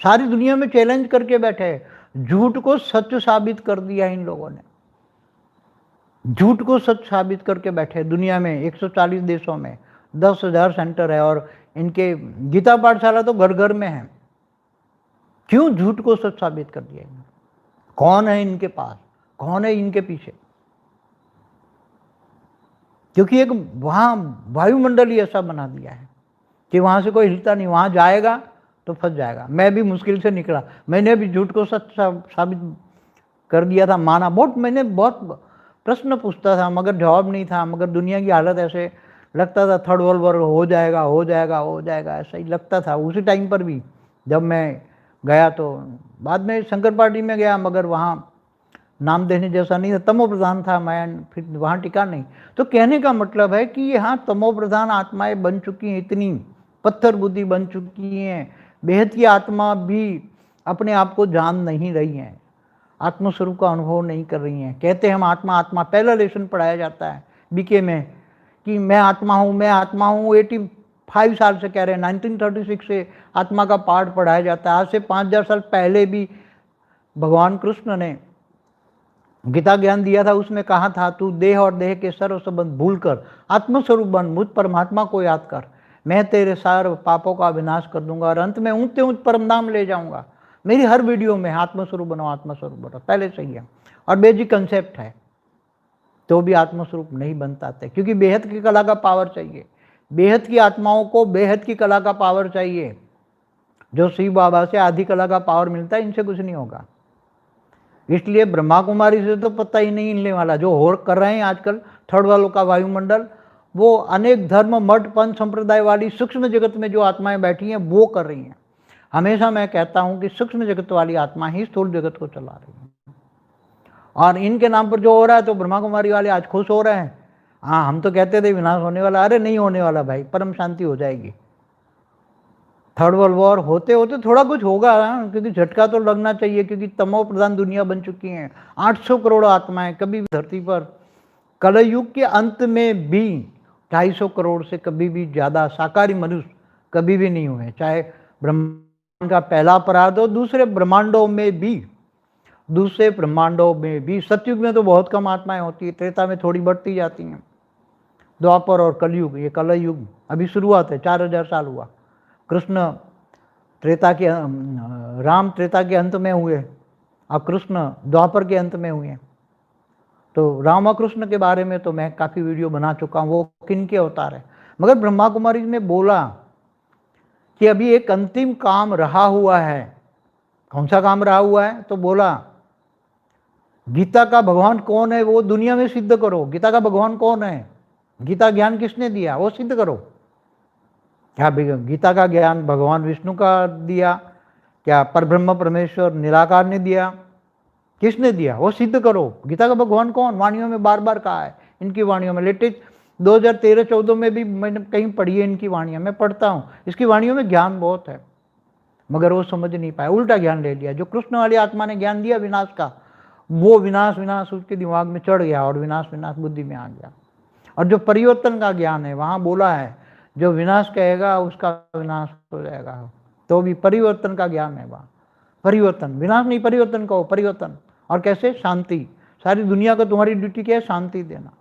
सारी दुनिया में चैलेंज करके बैठे, झूठ को सच साबित कर दिया इन लोगों ने, झूठ को सच साबित करके बैठे। दुनिया में 140 देशों में 10,000 सेंटर है, और इनके गीता पाठशाला तो घर घर में है। क्यों झूठ को सच साबित कर दिया इन्होंने? कौन है इनके पास, कौन है इनके पीछे? क्योंकि एक वहाँ वायुमंडल ही ऐसा बना दिया है कि वहाँ से कोई हिलता नहीं, वहाँ जाएगा तो फंस जाएगा। मैं भी मुश्किल से निकला, मैंने भी झूठ को सच साबित कर दिया था, माना। मैंने बहुत प्रश्न पूछता था मगर जवाब नहीं था, मगर दुनिया की हालत ऐसे लगता था, थर्ड वर्ल्ड वॉर हो जाएगा हो जाएगा हो जाएगा, ऐसा ही लगता था उसी टाइम पर भी। जब मैं गया तो बाद में शंकर पार्टी में गया, मगर वहाँ नाम देने जैसा नहीं था, तमो प्रधान था, मैं फिर वहाँ टिका नहीं। तो कहने का मतलब है कि यहाँ तमो प्रधान आत्माएं बन चुकी हैं, इतनी पत्थर बुद्धि बन चुकी हैं, बेहद की आत्मा भी अपने आप को जान नहीं रही हैं, आत्मस्वरूप का अनुभव नहीं कर रही हैं। कहते हैं हम आत्मा आत्मा, पहला लेसन पढ़ाया जाता है बीके में कि मैं आत्मा हूँ, मैं आत्मा हूँ। 85 साल से कह रहे हैं, 1936 से आत्मा का पाठ पढ़ाया जाता है। आज से 5000 साल पहले भी भगवान कृष्ण ने गीता ज्ञान दिया था, उसमें कहा था तू देह और देह के सर्व संबंध भूलकर आत्मस्वरूप बन, मुझ परमात्मा को याद कर, मैं तेरे सारे पापों का विनाश कर दूंगा और अंत में ऊंचे ऊंच परम धाम ले जाऊंगा। मेरी हर वीडियो में आत्मस्वरूप बनो आत्मस्वरूप बनो पहले से ही है, और बेसिक कंसेप्ट है। तो भी आत्मस्वरूप नहीं बनता थे, क्योंकि बेहद की कला का पावर चाहिए, बेहद की आत्माओं को बेहद की कला का पावर चाहिए। जो शिव बाबा से आधी कला का पावर मिलता है, इनसे कुछ नहीं होगा। इसलिए ब्रह्मा कुमारी से तो पता ही नहीं हिलने वाला। जो हो कर रहे हैं आजकल थर्ड वालों का वायुमंडल, वो अनेक धर्म मठ पंथ संप्रदाय वाली सूक्ष्म जगत में जो आत्माएं बैठी हैं वो कर रही हैं। हमेशा मैं कहता हूं कि सूक्ष्म जगत वाली आत्मा ही स्थूल जगत को चला रही है, और इनके नाम पर जो हो रहा है तो ब्रह्मा कुमारी वाले आज खुश हो रहे हैं। हाँ, हम तो कहते थे विनाश होने वाला, अरे नहीं होने वाला भाई, परम शांति हो जाएगी। थर्ड वर्ल्ड वॉर होते होते थोड़ा कुछ होगा, क्योंकि झटका तो लगना चाहिए, क्योंकि तमो प्रधान दुनिया बन चुकी है। 800 करोड़ आत्माएं कभी भी धरती पर, कलयुग के अंत में भी 250 करोड़ से कभी भी ज़्यादा शाकाहारी मनुष्य कभी भी नहीं हुए, चाहे ब्रह्मांड का पहला अपराध हो। दूसरे ब्रह्मांडों में भी सतयुग में तो बहुत कम आत्माएं होती है, त्रेता में थोड़ी बढ़ती जाती हैं, द्वापर और कलयुग, ये कलयुग अभी शुरुआत है, 4000 साल हुआ। कृष्ण त्रेता के, राम त्रेता के अंत में हुए, अब कृष्ण द्वापर के अंत में हुए। तो राम और कृष्ण के बारे में तो मैं काफ़ी वीडियो बना चुका हूँ, वो किन के अवतार है। मगर ब्रह्मा कुमारी ने बोला कि अभी एक अंतिम काम रहा हुआ है। कौन सा काम रहा हुआ है? तो बोला गीता का भगवान कौन है वो दुनिया में सिद्ध करो। गीता का भगवान कौन है, गीता ज्ञान किसने दिया, वो सिद्ध करो। क्या गीता का ज्ञान भगवान विष्णु का दिया, क्या परब्रह्म परमेश्वर निराकार ने दिया, किसने दिया, वो सिद्ध करो। गीता का भगवान कौन, वाणियों में बार बार कहा है, इनकी वाणियों में लेटेस्ट 2013-14 में भी मैंने कहीं पढ़ी है इनकी वाणियाँ, मैं पढ़ता हूँ। इसकी वाणियों में ज्ञान बहुत है, मगर वो समझ नहीं पाए, उल्टा ज्ञान ले लिया। जो कृष्ण वाली आत्मा ने ज्ञान दिया विनाश का, वो विनाश उसके दिमाग में चढ़ गया और विनाश बुद्धि में आ गया। और जो परिवर्तन का ज्ञान है, वहाँ बोला है जो विनाश कहेगा उसका विनाश हो जाएगा। तो भी परिवर्तन का ज्ञान है वहाँ, परिवर्तन, विनाश नहीं, परिवर्तन कहो, परिवर्तन। और कैसे? शांति। सारी दुनिया को तुम्हारी ड्यूटी क्या है? शांति देना।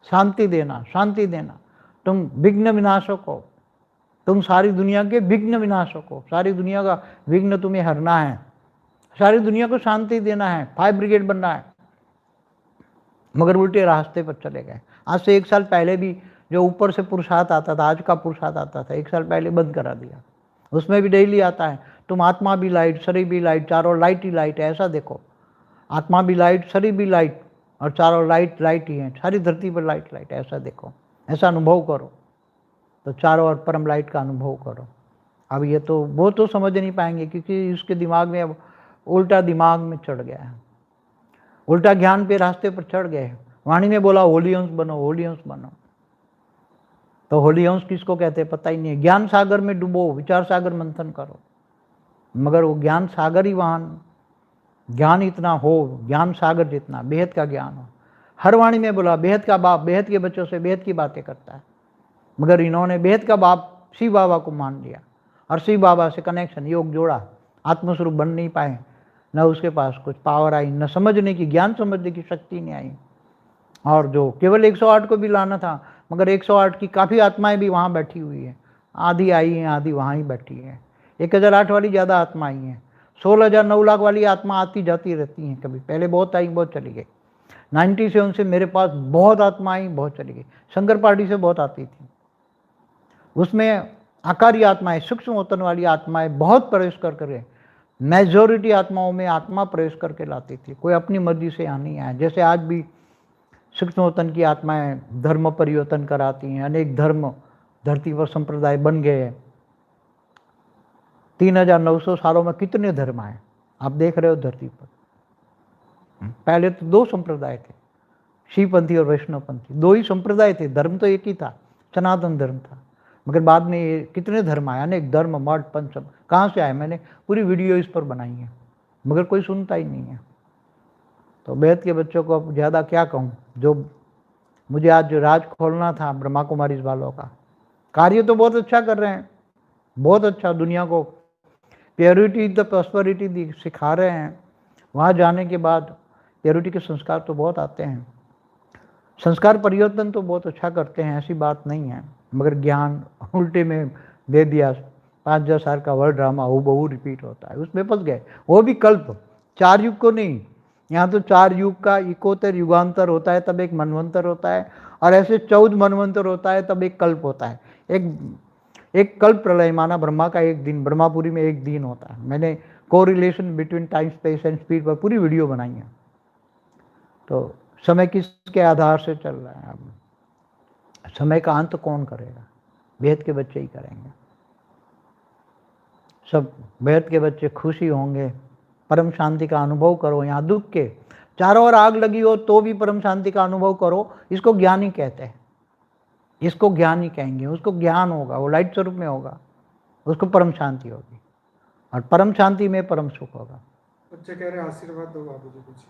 शांति देना, शांति देना। तुम विघ्न विनाशक हो, तुम सारी दुनिया के विघ्न विनाशक हो। सारी दुनिया का विघ्न तुम्हें हरना है, सारी दुनिया को शांति देना है, फायर ब्रिगेड बनना है। मगर उल्टे रास्ते पर चले गए। आज से 1 साल पहले भी जो ऊपर से पुरुषार्थ आता था, आज का पुरुषार्थ आता था, 1 साल पहले बंद करा दिया। उसमें भी डेली आता है, तुम आत्मा भी लाइट, शरीर भी लाइट, चारों लाइट ही लाइट है। ऐसा देखो, आत्मा भी लाइट, शरीर भी लाइट, और चारों लाइट लाइट ही है। सारी धरती पर लाइट लाइट है। ऐसा देखो, ऐसा अनुभव करो, तो चारों ओर परम लाइट का अनुभव करो। अब ये तो वो तो समझ नहीं पाएंगे, क्योंकि उसके दिमाग में अब उल्टा दिमाग में चढ़ गया है, उल्टा ज्ञान पे रास्ते पर चढ़ गए। वाणी में बोला होली अंश बनो, होली अंश बनो। तो होली अंश किसको कहते हैं पता ही नहीं है। ज्ञान सागर में डूबो, विचार सागर मंथन करो, मगर वो ज्ञान सागर ही वहाँ, ज्ञान इतना हो, ज्ञान सागर जितना, बेहद का ज्ञान हो। हर वाणी में बोला बेहद का बाप बेहद के बच्चों से बेहद की बातें करता है, मगर इन्होंने बेहद का बाप शिव बाबा को मान लिया और शिव बाबा से कनेक्शन योग जोड़ा, आत्मस्वरूप बन नहीं पाए। न उसके पास कुछ पावर आई, न समझने की, ज्ञान समझने की शक्ति नहीं आई। और जो केवल 108 को भी लाना था, मगर 108 की काफ़ी आत्माएं भी वहाँ बैठी हुई है, आधी आई हैं, आधी वहाँ ही बैठी है। 1008 वाली ज़्यादा आत्मा आई हैं, 16,000 9 लाख वाली आत्मा आती जाती रहती हैं। कभी पहले बहुत आई, बहुत चली गई। 97 से मेरे पास बहुत आत्मा आई, बहुत चली गई। शंकर पार्टी से बहुत आती थी, उसमें आकारी आत्माएं, सूक्ष्म वतन वाली आत्माएं बहुत प्रवेश कर कर, मेजॉरिटी आत्माओं में आत्मा प्रवेश करके लाती थी, कोई अपनी मर्जी से यहाँ नहीं आया। जैसे आज भी सूक्ष्म वतन की आत्माएं धर्म परिवर्तन कराती हैं, अनेक धर्म धरती पर संप्रदाय बन गए हैं। 3,900 सालों में कितने धर्म आए आप देख रहे हो धरती पर। पहले तो 2 संप्रदाय थे, शिवपंथी और वैष्णवपंथी, 2 ही संप्रदाय थे, धर्म तो एक ही था, सनातन धर्म था। मगर बाद में ये कितने धर्म आए, अनेक धर्म, मठ, पंचम, कहाँ से आए? मैंने पूरी वीडियो इस पर बनाई है, मगर कोई सुनता ही नहीं है। तो बेहद के बच्चों को अब ज़्यादा क्या कहूँ। जो मुझे आज जो राज खोलना था ब्रह्मा कुमारी वालों का, कार्य तो बहुत अच्छा कर रहे हैं, बहुत अच्छा, दुनिया को प्योरिटी द प्रॉस्पेरिटी सिखा रहे हैं। वहाँ जाने के बाद प्योरिटी के संस्कार तो बहुत आते हैं, संस्कार परिवर्तन तो बहुत अच्छा करते हैं, ऐसी बात नहीं है। मगर ज्ञान उल्टे में दे दिया, 5,000 साल का वर्ल्ड ड्रामा हूबहू रिपीट होता है, उसमें फंस गए। वो भी कल्प, 4 युग को नहीं। यहाँ तो 4 युग का इकोत्तर युगांतर होता है, तब एक मनवंतर होता है, और ऐसे 14 मनवंतर होता है, तब एक कल्प होता है। एक कल्प प्रलय माना ब्रह्मा का एक दिन, ब्रह्मापुरी में एक दिन होता है। मैंने correlation between time space and speed पर पूरी वीडियो बनाई है। तो समय किसके आधार से चल रहा है? अब समय का अंत कौन करेगा? बेहद के बच्चे ही करेंगे। सब बेहद के बच्चे खुशी होंगे, परम शांति का अनुभव करो। यहाँ दुख के चारों ओर आग लगी हो तो भी परम शांति का अनुभव करो। इसको ज्ञान ही कहते हैं, इसको ज्ञान ही कहेंगे। उसको ज्ञान होगा, वो लाइट स्वरूप में होगा, उसको परम शांति होगी, और परम शांति में परम सुख होगा। बच्चे कह रहे हैं आशीर्वाद दो बाबूजी कुछ।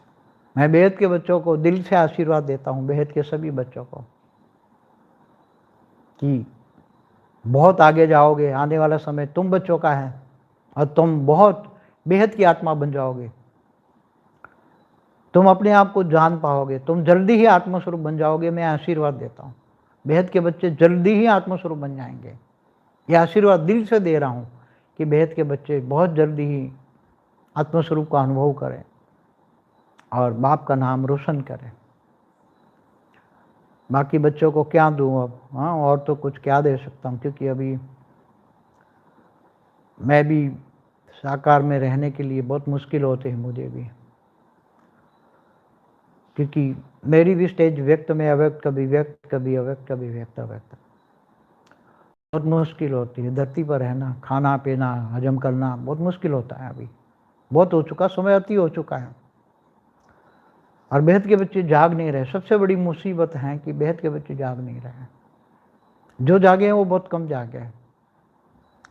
मैं बेहद के बच्चों को दिल से आशीर्वाद देता हूँ, बेहद के सभी बच्चों को, कि बहुत आगे जाओगे। आने वाला समय तुम बच्चों का है, और तुम बहुत बेहद की आत्मा बन जाओगे। तुम अपने आप को जान पाओगे, तुम जल्दी ही आत्मस्वरूप बन जाओगे। मैं आशीर्वाद देता हूँ, बेहद के बच्चे जल्दी ही आत्मस्वरूप बन जाएंगे। ये आशीर्वाद दिल से दे रहा हूँ कि बेहद के बच्चे बहुत जल्दी ही आत्मस्वरूप का अनुभव करें और बाप का नाम रोशन करें। बाकी बच्चों को क्या दूँ अब? हाँ, और तो कुछ क्या दे सकता हूँ, क्योंकि अभी मैं भी साकार में रहने के लिए बहुत मुश्किल होते हैं मुझे भी, क्योंकि मेरी भी स्टेज व्यक्त में अव्यक्त, कभी व्यक्त, कभी अव्यक्त, कभी व्यक्त अव्यक्त, बहुत मुश्किल होती है। धरती पर रहना, खाना पीना हजम करना बहुत मुश्किल होता है। अभी बहुत हो चुका, समय अति हो चुका है, और बेहद के बच्चे जाग नहीं रहे। सबसे बड़ी मुसीबत है कि बेहद के बच्चे जाग नहीं रहे। जो जागे हैं वो बहुत कम जागे हैं,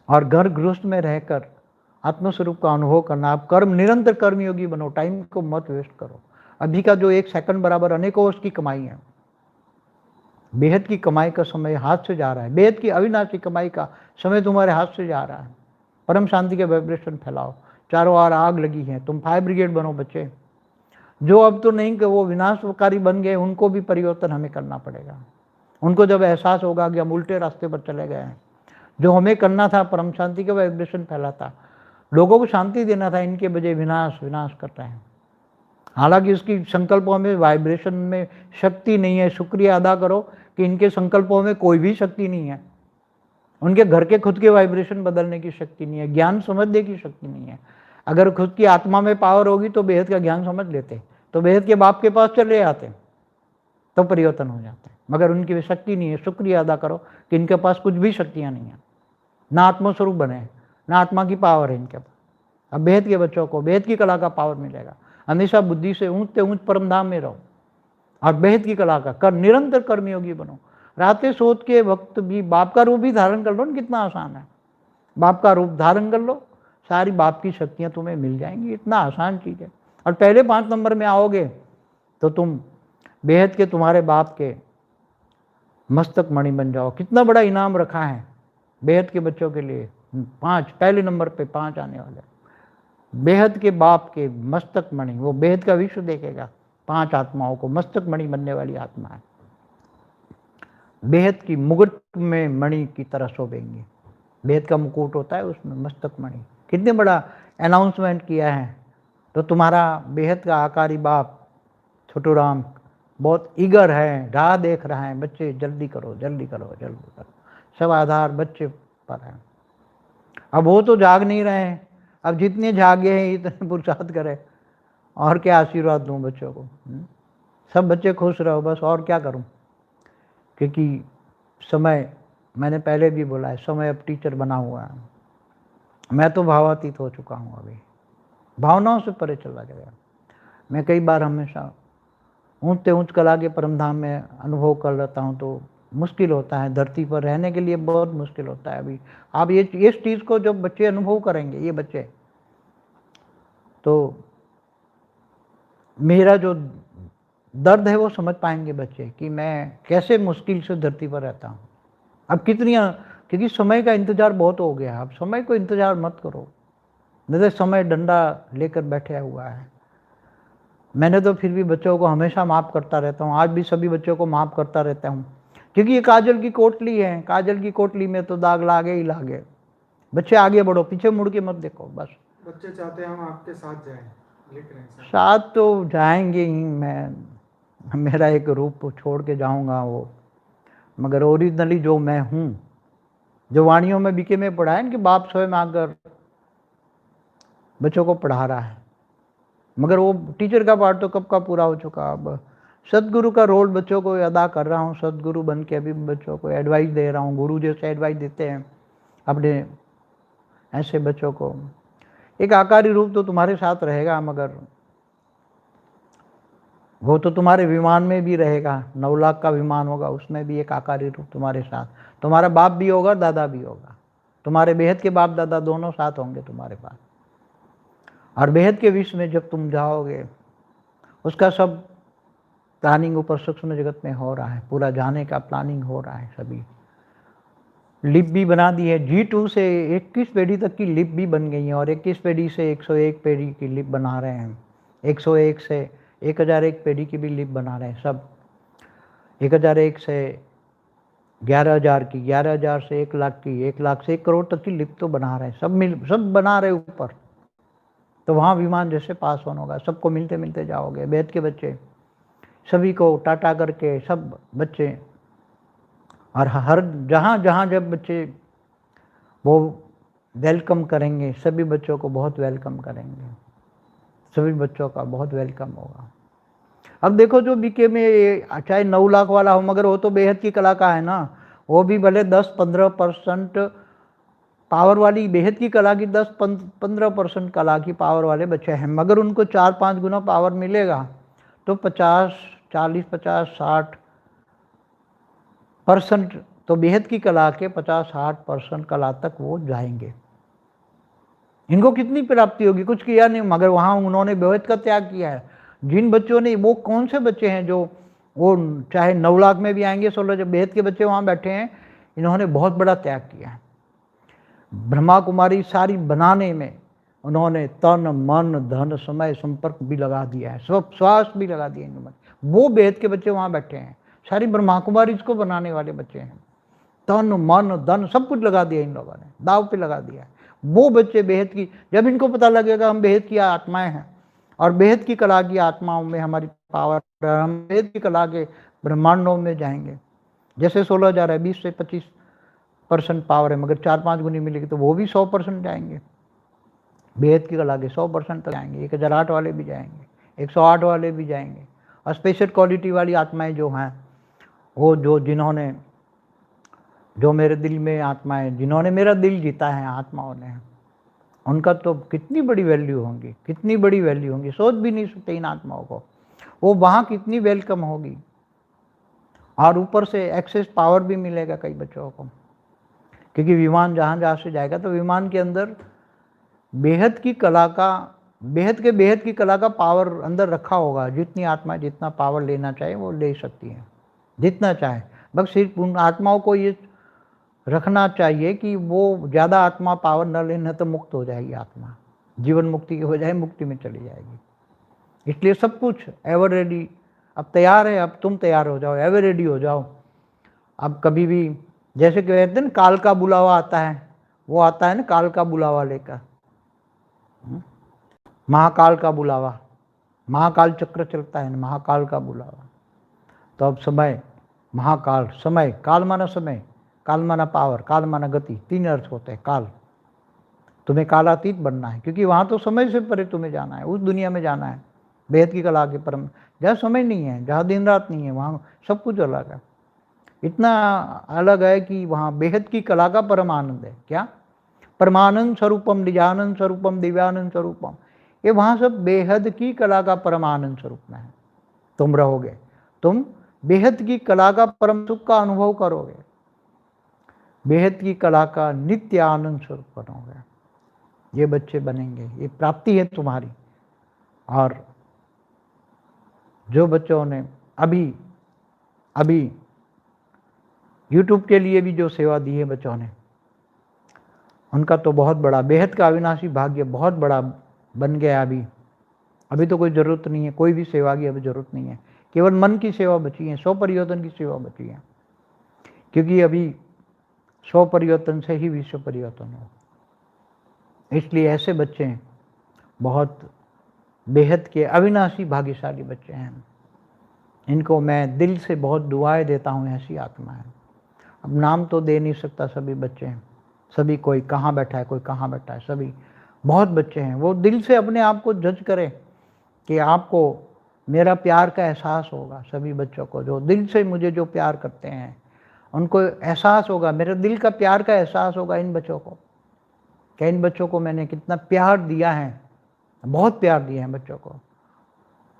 और घर गृहस्थ में रहकर आत्मस्वरूप का अनुभव करना। आप कर्म, निरंतर कर्मयोगी बनो, टाइम को मत वेस्ट करो। अभी का जो 1 सेकंड बराबर अनेकों वर्ष की कमाई है। बेहद की कमाई का समय हाथ से जा रहा है, बेहद की अविनाशी कमाई का समय तुम्हारे हाथ से जा रहा है। परम शांति के वाइब्रेशन फैलाओ, चारों ओर आग लगी है, तुम फायर ब्रिगेड बनो बच्चे। जो अब तो नहीं कि वो विनाशकारी बन गए, उनको भी परिवर्तन हमें करना पड़ेगा। उनको जब एहसास होगा कि हम उल्टे रास्ते पर चले गए हैं, जो हमें करना था परम शांति का वाइब्रेशन फैलाता, लोगों को शांति देना था, इनके बजाय विनाश विनाश कर रहे हैं। हालांकि इसकी संकल्पों में वाइब्रेशन में शक्ति नहीं है। शुक्रिया अदा करो कि इनके संकल्पों में कोई भी शक्ति नहीं है। उनके घर के खुद के वाइब्रेशन बदलने की शक्ति नहीं है, ज्ञान समझने की शक्ति नहीं है। अगर खुद की आत्मा में पावर होगी तो बेहद का ज्ञान समझ लेते, तो बेहद के बाप के पास चले आते, तो परिवर्तन हो जाते हैं। मगर उनकी शक्ति नहीं है। शुक्रिया अदा करो कि इनके पास कुछ भी शक्तियाँ नहीं है, ना आत्मस्वरूप बने, ना आत्मा की पावर है इनके पास। अब बेहद के बच्चों को बेहद की कला का पावर मिलेगा। हमेशा बुद्धि से ऊंच ऊंच परमधाम में रहो और बेहद की कला का कर निरंतर कर्मयोगी बनो। रातें सोच के वक्त भी बाप का रूप भी धारण कर लो ना, कितना आसान है। बाप का रूप धारण कर लो, सारी बाप की शक्तियाँ तुम्हें मिल जाएंगी। इतना आसान चीज़ है। और पहले 5 नंबर में आओगे तो तुम बेहद के तुम्हारे बाप के मस्तक मणि बन जाओ। कितना बड़ा इनाम रखा है बेहद के बच्चों के लिए। 5 पहले नंबर पे 5 आने वाले बेहद के बाप के मस्तक मणि। वो बेहद का विश्व देखेगा। 5 आत्माओं को मस्तक मणि बनने वाली आत्मा है। बेहद की मुकुट में मणि की तरह शोभेंगे। बेहद का मुकुट होता है, उसमें मस्तक मणि। कितने बड़ा अनाउंसमेंट किया है। तो तुम्हारा बेहद का आकारी बाप छोटू राम बहुत ईगर है, राह देख रहा है। बच्चे जल्दी करो जल्दी करो जल्दी करो। सब आधार बच्चे पर है। अब वो तो जाग नहीं रहे हैं। अब जितने जागे हैं इतने पुरुषार्थ करें। और क्या आशीर्वाद दूं बच्चों को। सब बच्चे खुश रहो बस, और क्या करूं। क्योंकि समय, मैंने पहले भी बोला है, समय अब टीचर बना हुआ है। मैं तो भावातीत हो चुका हूं। अभी भावनाओं से परे चला गया। मैं कई बार हमेशा ऊंच ऊंच कला के परमधाम में अनुभव कर लेता हूं, तो मुश्किल होता है। धरती पर रहने के लिए बहुत मुश्किल होता है। अभी आप ये इस चीज़ को जब बच्चे अनुभव करेंगे, ये बच्चे, तो मेरा जो दर्द है वो समझ पाएंगे बच्चे कि मैं कैसे मुश्किल से धरती पर रहता हूँ। अब क्योंकि समय का इंतज़ार बहुत हो गया। अब समय को इंतज़ार मत करो, नहीं तो समय डंडा लेकर बैठा हुआ है। मैंने तो फिर भी बच्चों को हमेशा माफ़ करता रहता हूँ। आज भी सभी बच्चों को माफ़ करता रहता हूँ, क्योंकि ये काजल की कोटली है। काजल की कोटली में तो दाग लागे ही लागे। बच्चे आगे बढ़ो, पीछे मुड़ के मत देखो बस। बच्चे चाहते हैं हम आपके साथ जाएं, लिख रहे हैं सर। साथ तो जाएंगे ही। मेरा एक रूप छोड़ के जाऊंगा वो, मगर ओरिजिनली जो मैं हूँ, जो वाणियों में बीके में पढ़ा है कि बाप स्वयं आकर बच्चों को पढ़ा रहा है, मगर वो टीचर का पार्ट तो कब का पूरा हो चुका। अब सदगुरु का रोल बच्चों को अदा कर रहा हूँ। सदगुरु बन के अभी बच्चों को एडवाइस दे रहा हूँ। गुरु जैसे एडवाइस देते हैं अपने ऐसे बच्चों को। एक आकारी रूप तो तुम्हारे साथ रहेगा, मगर वो तो तुम्हारे विमान में भी रहेगा। 9 लाख का विमान होगा, उसमें भी एक आकारी रूप तुम्हारे साथ। तुम्हारा बाप भी होगा, दादा भी होगा। तुम्हारे बेहद के बाप दादा दोनों साथ होंगे तुम्हारे पास। और बेहद के विश्व में जब तुम जाओगे, उसका सब प्लानिंग ऊपर सूक्ष्म जगत में हो रहा है। पूरा जाने का प्लानिंग हो रहा है। सभी लिप भी बना दी है। G2 से 21 पीढ़ी तक की लिप भी बन गई है, और 21 पीढ़ी से 101 पीढ़ी की लिप बना रहे हैं। 101 से 1001 पीढ़ी की भी लिप बना रहे हैं सब। 1001 से 11,000 की, 11,000 से 1 लाख की, 1 लाख से 1 करोड़ तक की लिप तो बना रहे हैं। सब बना रहे ऊपर। तो वहाँ विमान जैसे पास ऑन होगा। सबको मिलते मिलते जाओगे। बेहद के बच्चे सभी को टाटा करके सब बच्चे, और हर जहाँ जहाँ जब बच्चे वो वेलकम करेंगे, सभी बच्चों को बहुत वेलकम करेंगे। सभी बच्चों का बहुत वेलकम होगा। अब देखो जो बीके में चाहे 9 लाख वाला हो, मगर वो तो बेहद की कला का है ना। वो भी भले 10-15% पावर वाली, बेहद की कला की 10-15% कला की पावर वाले बच्चे हैं, मगर उनको 4-5 गुना पावर मिलेगा तो 50-40-50-60% तो बेहद की कला के 50-60% कला तक वो जाएंगे। इनको कितनी प्राप्ति होगी, कुछ किया नहीं, मगर वहाँ उन्होंने बेहद का त्याग किया है। जिन बच्चों ने, वो कौन से बच्चे हैं जो वो चाहे 9 लाख में भी आएंगे, 16 जब बेहद के बच्चे वहाँ बैठे हैं, इन्होंने बहुत बड़ा त्याग किया है। ब्रह्मा कुमारी सारी बनाने में उन्होंने तन मन धन समय संपर्क भी लगा दिया है, सब श्वास भी लगा दिया इन्होंने। वो बेहद के बच्चे वहाँ बैठे हैं, सारी ब्रह्मा कुमारी इसको बनाने वाले बच्चे हैं। तन मन धन सब कुछ लगा दिया इन लोगों ने, दाव पे लगा दिया है। वो बच्चे बेहद की, जब इनको पता लगेगा हम बेहद की आत्माएं हैं और बेहद की कला की आत्माओं में हमारी पावर, हम बेहद की कला के ब्रह्मांडों में जाएंगे। जैसे 16,000 है, 20 से 25% पावर है, मगर 4-5 गुनी मिलेगी तो वो भी 100% जाएंगे। बेहद की कला के 100% तक जाएंगे। 1008 वाले भी जाएंगे, 108 वाले भी जाएंगे। और स्पेशल क्वालिटी वाली आत्माएं जो हैं, वो जिन्होंने, जो मेरे दिल में आत्माएं, जिन्होंने मेरा दिल जीता है आत्माओं ने, उनका तो कितनी बड़ी वैल्यू होगी, कितनी बड़ी वैल्यू होगी, सोच भी नहीं सकते इन आत्माओं को। वो वहाँ कितनी वेलकम होगी। और ऊपर से एक्सेस पावर भी मिलेगा कई बच्चों को, क्योंकि विमान जहाँ जहाँ से जाएगा तो विमान के अंदर बेहद की कला का, बेहद की कला का पावर अंदर रखा होगा। जितनी आत्मा जितना पावर लेना चाहे वो ले सकती है, जितना चाहे। बस सिर्फ उन आत्माओं को ये रखना चाहिए कि वो ज़्यादा आत्मा पावर न लेना तो मुक्त हो जाएगी आत्मा, जीवन मुक्ति के बजाय मुक्ति में चली जाएगी। इसलिए सब कुछ एवर रेडी, अब तैयार है, अब तुम तैयार हो जाओ, एवर रेडी हो जाओ। अब कभी भी, जैसे कहते हैं ना काल का बुलावा आता है, वो आता है ना काल का बुलावा लेकर, महाकाल का बुलावा, महाकाल चक्र चलता है ना, महाकाल का बुलावा। तो अब समय, महाकाल, समय, काल माना समय, काल माना पावर, काल माना गति, 3 अर्थ होते हैं काल। तुम्हें कालातीत बनना है, क्योंकि वहाँ तो समय से परे तुम्हें जाना है, उस दुनिया में जाना है बेहद की कला के परम, जहाँ समय नहीं है, जहाँ दिन रात नहीं है, वहाँ सब कुछ अलग है। इतना अलग है कि वहाँ बेहद की कला का परम आनंद है। क्या? परमानंद स्वरूपम, निजानंद स्वरूपम, दिव्यानंद स्वरूपम, ये वहाँ सब बेहद की कला का परम आनंद स्वरूप में है। तुम रहोगे, तुम बेहद की कला का परम सुख का अनुभव करोगे, बेहद की कला का नित्य आनंद स्वरूप बनोगे। ये बच्चे बनेंगे, ये प्राप्ति है तुम्हारी। और जो बच्चों ने अभी YouTube के लिए भी जो सेवा दी है बच्चों ने, उनका तो बहुत बड़ा, बेहद का अविनाशी भाग्य बहुत बड़ा बन गया। अभी तो कोई ज़रूरत नहीं है, कोई भी सेवा की अभी ज़रूरत नहीं है, केवल मन की सेवा बची है, 100 परिवर्तन की सेवा बची है। क्योंकि अभी 100 परिवर्तन से ही विश्व परिवर्तन हो। इसलिए ऐसे बच्चे बहुत बेहद के अविनाशी भाग्यशाली बच्चे हैं। इनको मैं दिल से बहुत दुआएं देता हूँ, ऐसी आत्मा है। अब नाम तो दे नहीं सकता, सभी बच्चे हैं, सभी, कोई कहाँ बैठा है, कोई कहाँ बैठा है, सभी बहुत बच्चे हैं। वो दिल से अपने आप को जज करें कि आपको मेरा प्यार का एहसास होगा। सभी बच्चों को जो दिल से मुझे जो प्यार करते हैं, उनको एहसास होगा, मेरे दिल का प्यार का एहसास होगा इन बच्चों को, कि इन बच्चों को मैंने कितना प्यार दिया है, बहुत प्यार दिया है बच्चों को।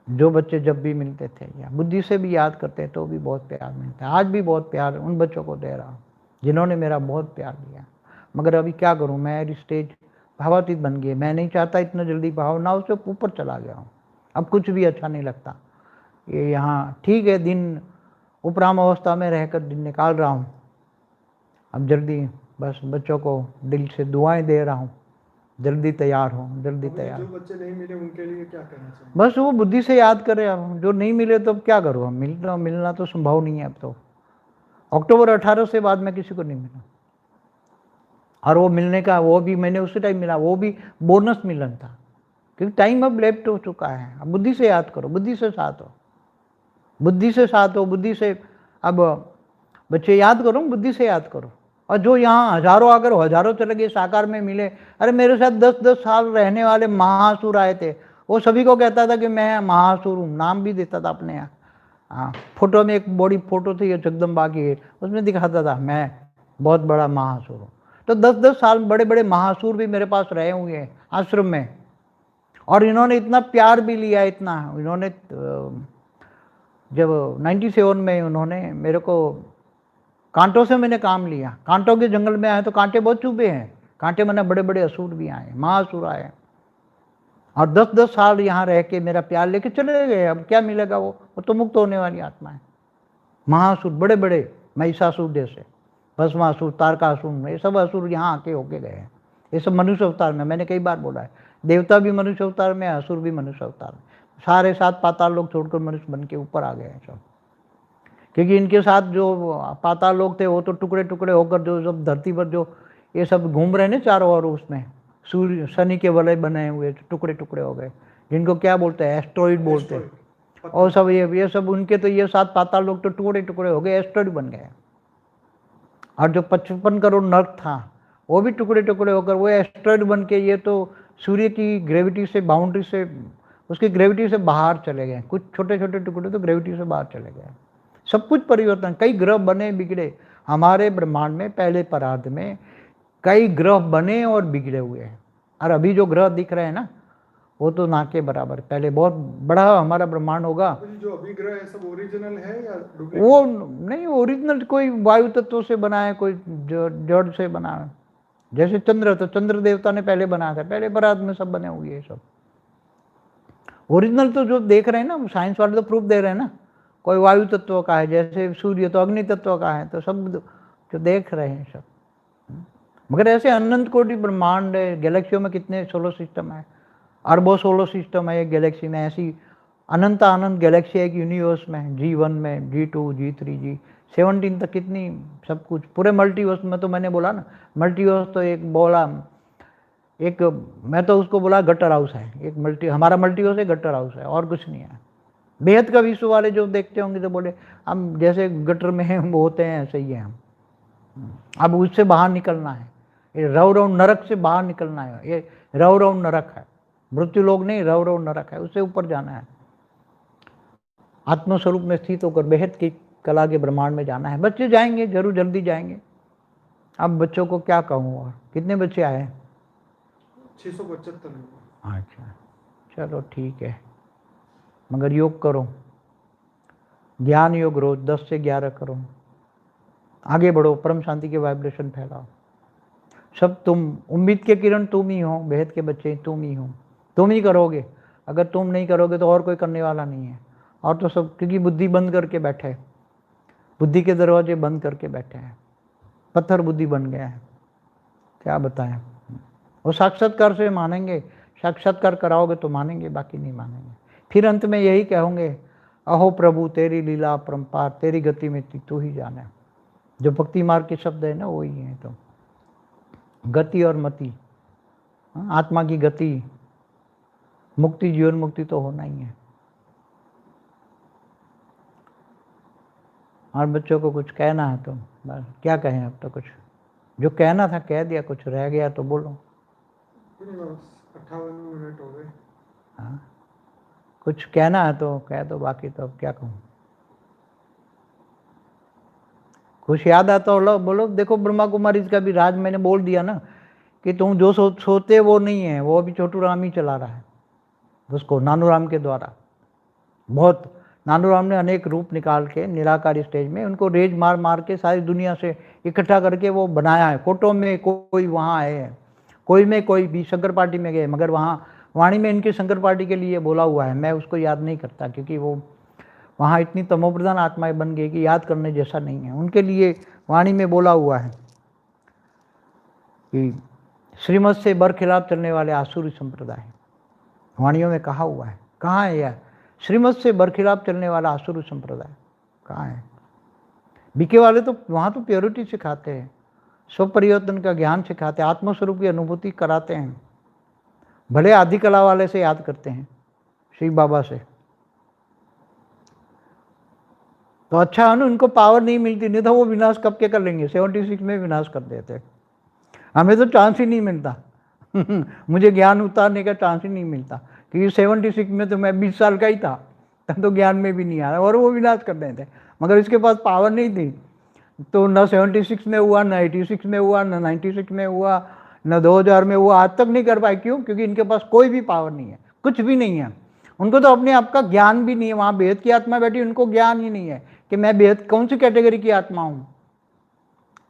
जो बच्चे जब भी मिलते थे या बुद्धि से भी याद करते तो भी बहुत प्यार मिलता है। आज भी बहुत प्यार उन बच्चों को दे रहा हूँ जिन्होंने मेरा बहुत प्यार दिया। मगर अभी क्या करूँ, मेरी स्टेज भावातीत बन गई। मैं नहीं चाहता इतना जल्दी भावना उससे ऊपर चला गया हूँ। अब कुछ भी अच्छा नहीं लगता। ये यहाँ ठीक है, दिन उपराम अवस्था में रहकर दिन निकाल रहा हूँ। अब जल्दी बस बच्चों को दिल से दुआएं दे रहा हूँ, जल्दी तैयार हो, जल्दी तैयार। जो बच्चे नहीं मिले उनके लिए क्या करना चाहिए? बस वो बुद्धि से याद करें। अब जो नहीं मिले तो अब क्या करूँ, मिलना तो संभव नहीं है अब तो। अक्टूबर 18 से बाद मैं किसी को नहीं मिला, और वो मिलने का, वो भी मैंने उसी टाइम मिला, वो भी बोनस मिलन था, क्योंकि टाइम अब लेफ्ट हो चुका है। अब बुद्धि से याद करो, बुद्धि से साथ हो, बुद्धि से साथ हो, बुद्धि से। अब बच्चे याद करो, बुद्धि से याद करो। और जो यहाँ हजारों आकर हजारों चले गए, साकार में मिले। अरे मेरे साथ 10-10 साल रहने वाले महासुर आए थे, वो सभी को कहता था कि मैं महासुर हूँ, नाम भी देता था अपने यहाँ। हाँ, फोटो में एक बड़ी फोटो थी जगदम्बा की, उसमें दिखाता था मैं बहुत बड़ा महासुर हूँ। तो 10-10 साल बड़े बड़े महासुर भी मेरे पास रहे हुए हैं आश्रम में, और इन्होंने इतना प्यार भी लिया, इतना। इन्होंने जब 97 में उन्होंने मेरे को, कांटों से मैंने काम लिया, कांटों के जंगल में आए तो कांटे बहुत चुभे हैं, कांटे मैंने बड़े बड़े असुर भी आए, महासुर आए, और 10-10 साल यहाँ रह के मेरा प्यार लेके चले गए। अब क्या मिलेगा, वो तो मुक्त होने वाली आत्मा है। महासुर बड़े बड़े, महिषासुर जैसे, भस्मासुर, तारकासुर, ये सब असुर यहाँ आके होके गए हैं। ये सब मनुष्य अवतार में, मैंने कई बार बोला है, देवता भी मनुष्य अवतार में, असुर भी मनुष्य अवतार में, सारे 7 पाताल लोग छोड़कर मनुष्य बन के ऊपर आ गए हैं सब। क्योंकि इनके साथ जो पाताल लोग थे वो तो टुकड़े टुकड़े होकर जो सब धरती पर जो ये सब घूम रहे हैं चारों ओर, उसमें सूर्य शनि के वलय बने हुए टुकड़े टुकड़े हो गए, जिनको क्या बोलते हैं, एस्ट्रॉइड बोलते हैं। और सब ये सब उनके तो ये 7 पाताल लोग तो टुकड़े टुकड़े हो गए, एस्ट्रॉइड बन गए। और जो 55 करोड़ नर्क था वो भी टुकड़े टुकड़े होकर वो एस्ट्रॉइड बन के ये तो सूर्य की ग्रेविटी से, बाउंड्री से, उसकी ग्रेविटी से बाहर चले गए। कुछ छोटे छोटे टुकड़े तो ग्रेविटी से बाहर चले गए। सब कुछ परिवर्तन, कई ग्रह बने बिगड़े हमारे ब्रह्मांड में। पहले परार्ध में कई ग्रह बने और बिगड़े हुए हैं। और अभी जो ग्रह दिख रहे हैं ना वो तो ना के बराबर, पहले बहुत बड़ा हमारा ब्रह्मांड होगा। जो अभी ग्रह है सब ओरिजिनल है या डुप्लीकेट? वो नहीं, ओरिजिनल कोई वायु तत्व से बना है, कोई जड़ से बना है। जैसे चंद्र, तो चंद्र देवता ने पहले बनाया था, पहले परार्ध में सब बने हुए हैं सब। ओरिजिनल तो जो देख रहे हैं ना, साइंस वाले तो प्रूफ दे रहे हैं ना, कोई वायु तत्व का है, जैसे सूर्य तो अग्नि तत्व का है, तो सब जो देख रहे हैं सब। मगर ऐसे अनंत कोटि ब्रह्मांड है, गैलेक्सियों में कितने सोलर सिस्टम है, अरबों सोलर सिस्टम है एक गैलेक्सी में। ऐसी अनंत अनंत गैलेक्सी है एक यूनिवर्स में, G1 में, G2, G3, G17 तक कितनी सब कुछ। पूरे मल्टीवर्स में तो मैंने बोला ना, मल्टीवर्स तो एक बोला, एक मैं तो उसको बोला गटर हाउस है, एक हमारा मल्टीवर्स है, गटर हाउस है, और कुछ नहीं है। बेहद का विश्व वाले जो देखते होंगे तो बोले हम जैसे गटर में हम होते हैं ऐसे ही है हम। अब उससे बाहर निकलना है, ये रव रव नरक से बाहर निकलना है। ये रव रव नरक है, मृत्यु लोग नहीं, रव रव नरक है, उससे ऊपर जाना है। आत्मस्वरूप में स्थित होकर बेहद की कला के ब्रह्मांड में जाना है। बच्चे जाएंगे जरूर, जल्दी जाएंगे। अब बच्चों को क्या कहूँ, और कितने बच्चे आए? 675। अच्छा चलो ठीक है, मगर योग करो, ज्ञान योग रोज 10 से 11 करो, आगे बढ़ो, परम शांति के वाइब्रेशन फैलाओ। सब तुम, उम्मीद के किरण तुम ही हो, बेहद के बच्चे तुम ही हो, तुम ही करोगे। अगर तुम नहीं करोगे तो और कोई करने वाला नहीं है। और तो सब, क्योंकि बुद्धि बंद करके बैठे, बुद्धि के दरवाजे बंद करके बैठे हैं, पत्थर बुद्धि बन गया है। क्या बताएं, वो साक्षात्कार से मानेंगे, साक्षात्कार कराओगे तो मानेंगे, बाकी नहीं मानेंगे। फिर अंत में यही कहोगे, अहो प्रभु तेरी लीला अपरंपार, तेरी गति में तू ही जाने। जो भक्ति मार्ग के शब्द है ना वही है। तो गति और मति, आत्मा की गति, मुक्ति, जीवन मुक्ति तो होना ही है। और बच्चों को कुछ कहना है तो बस, क्या कहें, अब तो कुछ जो कहना था कह दिया, कुछ रह गया तो बोलो। 58 मिनट हो गए। हाँ, कुछ कहना है तो कह दो, बाकी तो अब क्या कहूँ। कुछ याद आता हो बोलो। देखो ब्रह्मा कुमारी का भी राज मैंने बोल दिया ना, कि तुम जो सोते वो नहीं है, वो अभी छोटू राम ही चला रहा है उसको, नानू राम के द्वारा। बहुत नानू राम ने अनेक रूप निकाल के निराकार स्टेज में उनको रेज मार मार के सारी दुनिया से इकट्ठा करके वो बनाया है। कोटों में कोई वहाँ आए, कोई में कोई भी शंकर पार्टी में गए, मगर वहाँ वाणी में इनकी शंकर पार्टी के लिए बोला हुआ है। मैं उसको याद नहीं करता, क्योंकि वो वहाँ इतनी तमोप्रधान आत्माएं बन गई कि याद करने जैसा नहीं है। उनके लिए वाणी में बोला हुआ है कि श्रीमत से बरखिलाफ चलने वाले आसुरी संप्रदाय, वाणियों में कहा हुआ है। कहाँ है यह श्रीमत से बरखिलाफ चलने वाला आसुरी संप्रदाय? कहाँ है? बीके वाले तो वहाँ तो प्योरिटी सिखाते हैं, स्व परिवर्तन का ज्ञान सिखाते हैं, आत्मस्वरूप की अनुभूति कराते हैं। भले आदि कला वाले से याद करते हैं, श्री बाबा से, तो अच्छा है ना, उनको पावर नहीं मिलती, नहीं तो वो विनाश कब के कर लेंगे, 76 में विनाश कर देते। हमें तो चांस ही नहीं मिलता मुझे ज्ञान उतारने का चांस ही नहीं मिलता, क्योंकि 76 में तो मैं 20 साल का ही था, तब तो ज्ञान में भी नहीं आया, और वो विनाश कर देते। मगर इसके पास पावर नहीं थी, तो न 76 में हुआ, न 86 में हुआ, न 96 में हुआ, न 2000 में हुआ, आज तक नहीं कर पाए। क्यों? क्योंकि इनके पास कोई भी पावर नहीं है, कुछ भी नहीं है। उनको तो अपने आप का ज्ञान भी नहीं है। वहाँ बेहद की आत्मा बैठी, उनको ज्ञान ही नहीं है कि मैं बेहद कौन सी कैटेगरी की आत्मा हूँ।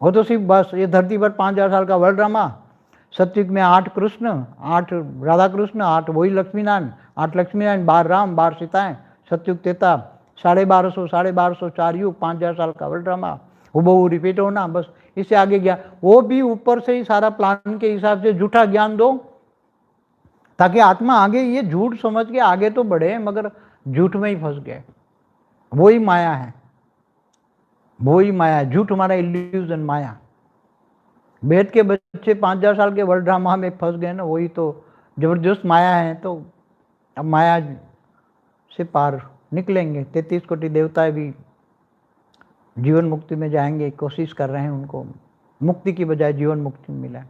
वो तो सिर्फ बस ये धरती पर 5000 साल का वर्ल्ड ड्रामा, सत्युग में 8 कृष्ण, 8 राधा कृष्ण, 8 वही लक्ष्मी नारायण, 8 लक्ष्मी नारायण, 12 राम, 12 सीताएं, सत्युग 13, 1250 4 युग, 5000 साल का वर्ल्ड ड्रामा, वो रिपीट होना, बस इससे आगे ज्ञान। वो भी ऊपर से ही सारा प्लान के हिसाब से झूठा ज्ञान दो, ताकि आत्मा आगे ये झूठ समझ के आगे तो बढ़े, मगर झूठ में ही फंस गए। वही माया है, वही माया है, झूठ हमारा इल्यूजन, माया। वेद के बच्चे 5,000 साल के वर्ल्ड ड्रामा में फंस गए ना, वही तो जबरदस्त माया है। तो अब माया से पार निकलेंगे। 33 कोटि देवताएं भी जीवन मुक्ति में जाएंगे, कोशिश कर रहे हैं उनको मुक्ति की बजाय जीवन मुक्ति मिले।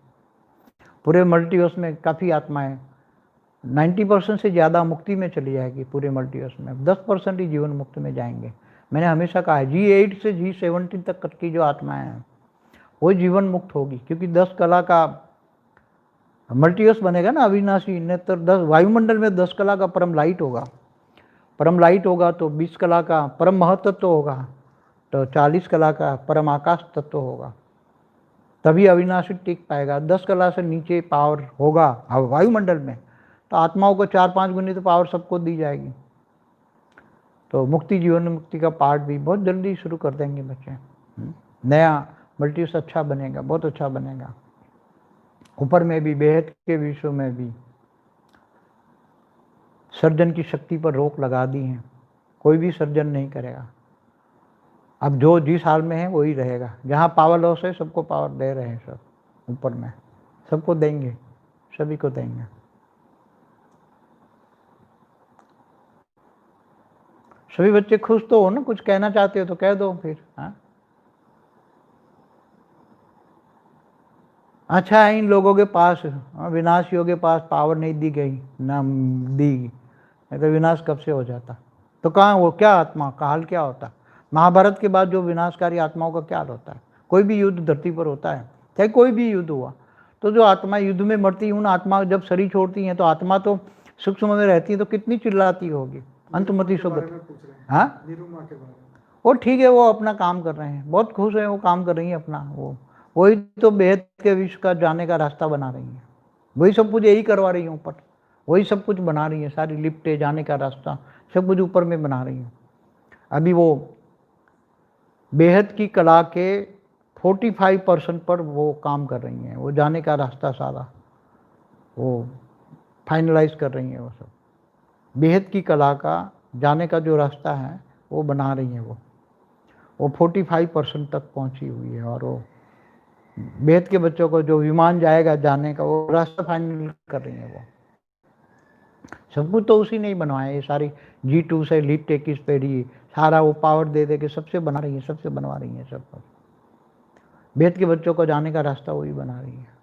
पूरे मल्टीवर्स में काफ़ी आत्माएं, 90% से ज़्यादा मुक्ति में चली जाएगी पूरे मल्टीवर्स में, 10% ही जीवन मुक्ति में जाएंगे। मैंने हमेशा कहा है G8 से G17 तक की जो आत्माएं हैं वो जीवन मुक्त होगी, क्योंकि 10 कला का मल्टीवर्स बनेगा ना अविनाशी। ने तो 10 वायुमंडल में 10 कला का परम लाइट होगा, परम लाइट होगा तो 20 कला का परम महतत्व होगा, तो 40 कला का परम आकाश तत्व होगा, तभी अविनाशी टिक पाएगा। 10 कला से नीचे पावर होगा वायुमंडल में तो आत्माओं को 4-5 गुनी तो पावर सबको दी जाएगी। तो मुक्ति, जीवन मुक्ति का पार्ट भी बहुत जल्दी शुरू कर देंगे बच्चे। नया मल्टीवर्स अच्छा बनेगा, बहुत अच्छा बनेगा। ऊपर में भी, बेहद के विश्व में भी सर्जन की शक्ति पर रोक लगा दी है, कोई भी सर्जन नहीं करेगा। अब जो जिस हाल में है वही रहेगा। जहाँ पावर लॉस है सबको पावर दे रहे हैं, सब ऊपर में सबको देंगे, सभी को देंगे। सभी बच्चे खुश तो हो ना, कुछ कहना चाहते हो तो कह दो फिर। हाँ, अच्छा है इन लोगों के पास, विनाशियों के पास पावर नहीं दी गई ना दी, नहीं तो विनाश कब से हो जाता। तो कहाँ वो क्या आत्मा का हाल क्या होता। महाभारत के बाद जो विनाशकारी आत्माओं का क्या हाल होता है। कोई भी युद्ध धरती पर होता है, चाहे कोई भी युद्ध हुआ, तो जो आत्मा युद्ध में मरती है, उन आत्मा जब शरीर छोड़ती हैं तो आत्मा तो सूक्ष्म में रहती है, तो कितनी चिल्लाती होगी। अंतमति सुगत, हाँ वो ठीक है, वो अपना काम कर रहे हैं, बहुत खुश है, वो काम कर रही है अपना। वो वही तो बेहद के विश्व का जाने का रास्ता बना रही है, वही सब कुछ यही करवा रही है ऊपर, वही सब कुछ बना रही है, सारी लिफ्टें, जाने का रास्ता सब कुछ ऊपर में बना रही है। अभी वो बेहद की कला के 45% पर वो काम कर रही हैं, वो जाने का रास्ता सारा वो फाइनलाइज कर रही हैं। वो सब बेहद की कला का जाने का जो रास्ता है वो बना रही हैं। वो 45% तक पहुंची हुई है, और वो बेहद के बच्चों को जो विमान जाएगा जाने का वो रास्ता फाइनल कर रही है। वो सब कुछ तो उसी ने ही बनवाया, ये सारी G2 से लीप टेकिस पे ही सारा वो पावर दे दे के सबसे बना रही है, सबसे बनवा रही है। सब बेहद के बच्चों को जाने का रास्ता वही बना रही है।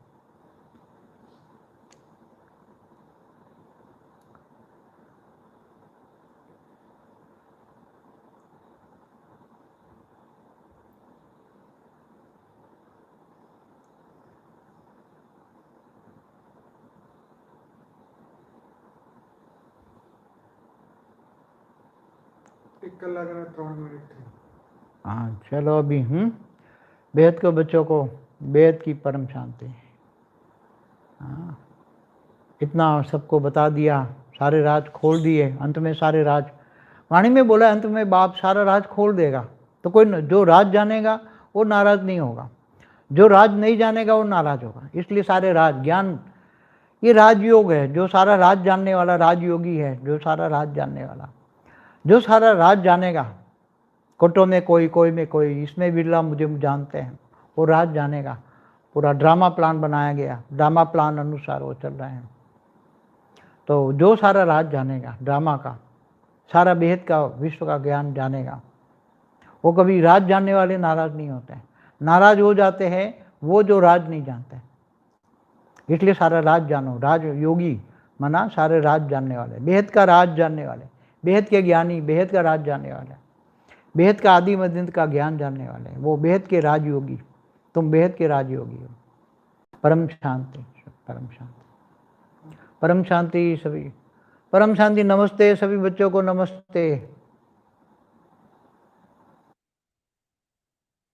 हाँ चलो अभी बेहद के बच्चों को बेहद की परम शांति। हाँ इतना सबको बता दिया, सारे राज खोल दिए। अंत में सारे राज, वाणी में बोला अंत में बाप सारा राज खोल देगा। तो कोई जो राज जानेगा वो नाराज नहीं होगा, जो राज नहीं जानेगा वो नाराज होगा। इसलिए सारे राज ज्ञान, ये राजयोग है। जो सारा राज जानने वाला राजयोगी है, जो सारा राज जानने वाला, जो सारा राज जानेगा। कोटों में कोई, कोई में कोई, इसमें बिरला मुझे जानते हैं, वो राज जानेगा। पूरा ड्रामा प्लान बनाया गया, ड्रामा प्लान अनुसार वो चल रहे हैं। तो जो सारा राज जानेगा ड्रामा का, सारा बेहद का विश्व का ज्ञान जानेगा, वो कभी राज जानने वाले नाराज नहीं होते हैं। नाराज हो जाते हैं वो जो राज नहीं जानते। इसलिए सारा राज जानो। राज योगी माना सारे राज जानने वाले, बेहद का राज जानने वाले, बेहद के ज्ञानी, बेहद का राज जानने वाले, बेहद का आदि मध्यंत का ज्ञान जानने वाले, वो बेहद के राजयोगी। तुम बेहद के राजयोगी हो। परम शांति, परम शांति, परम शांति सभी, परम शांति। नमस्ते सभी बच्चों को, नमस्ते।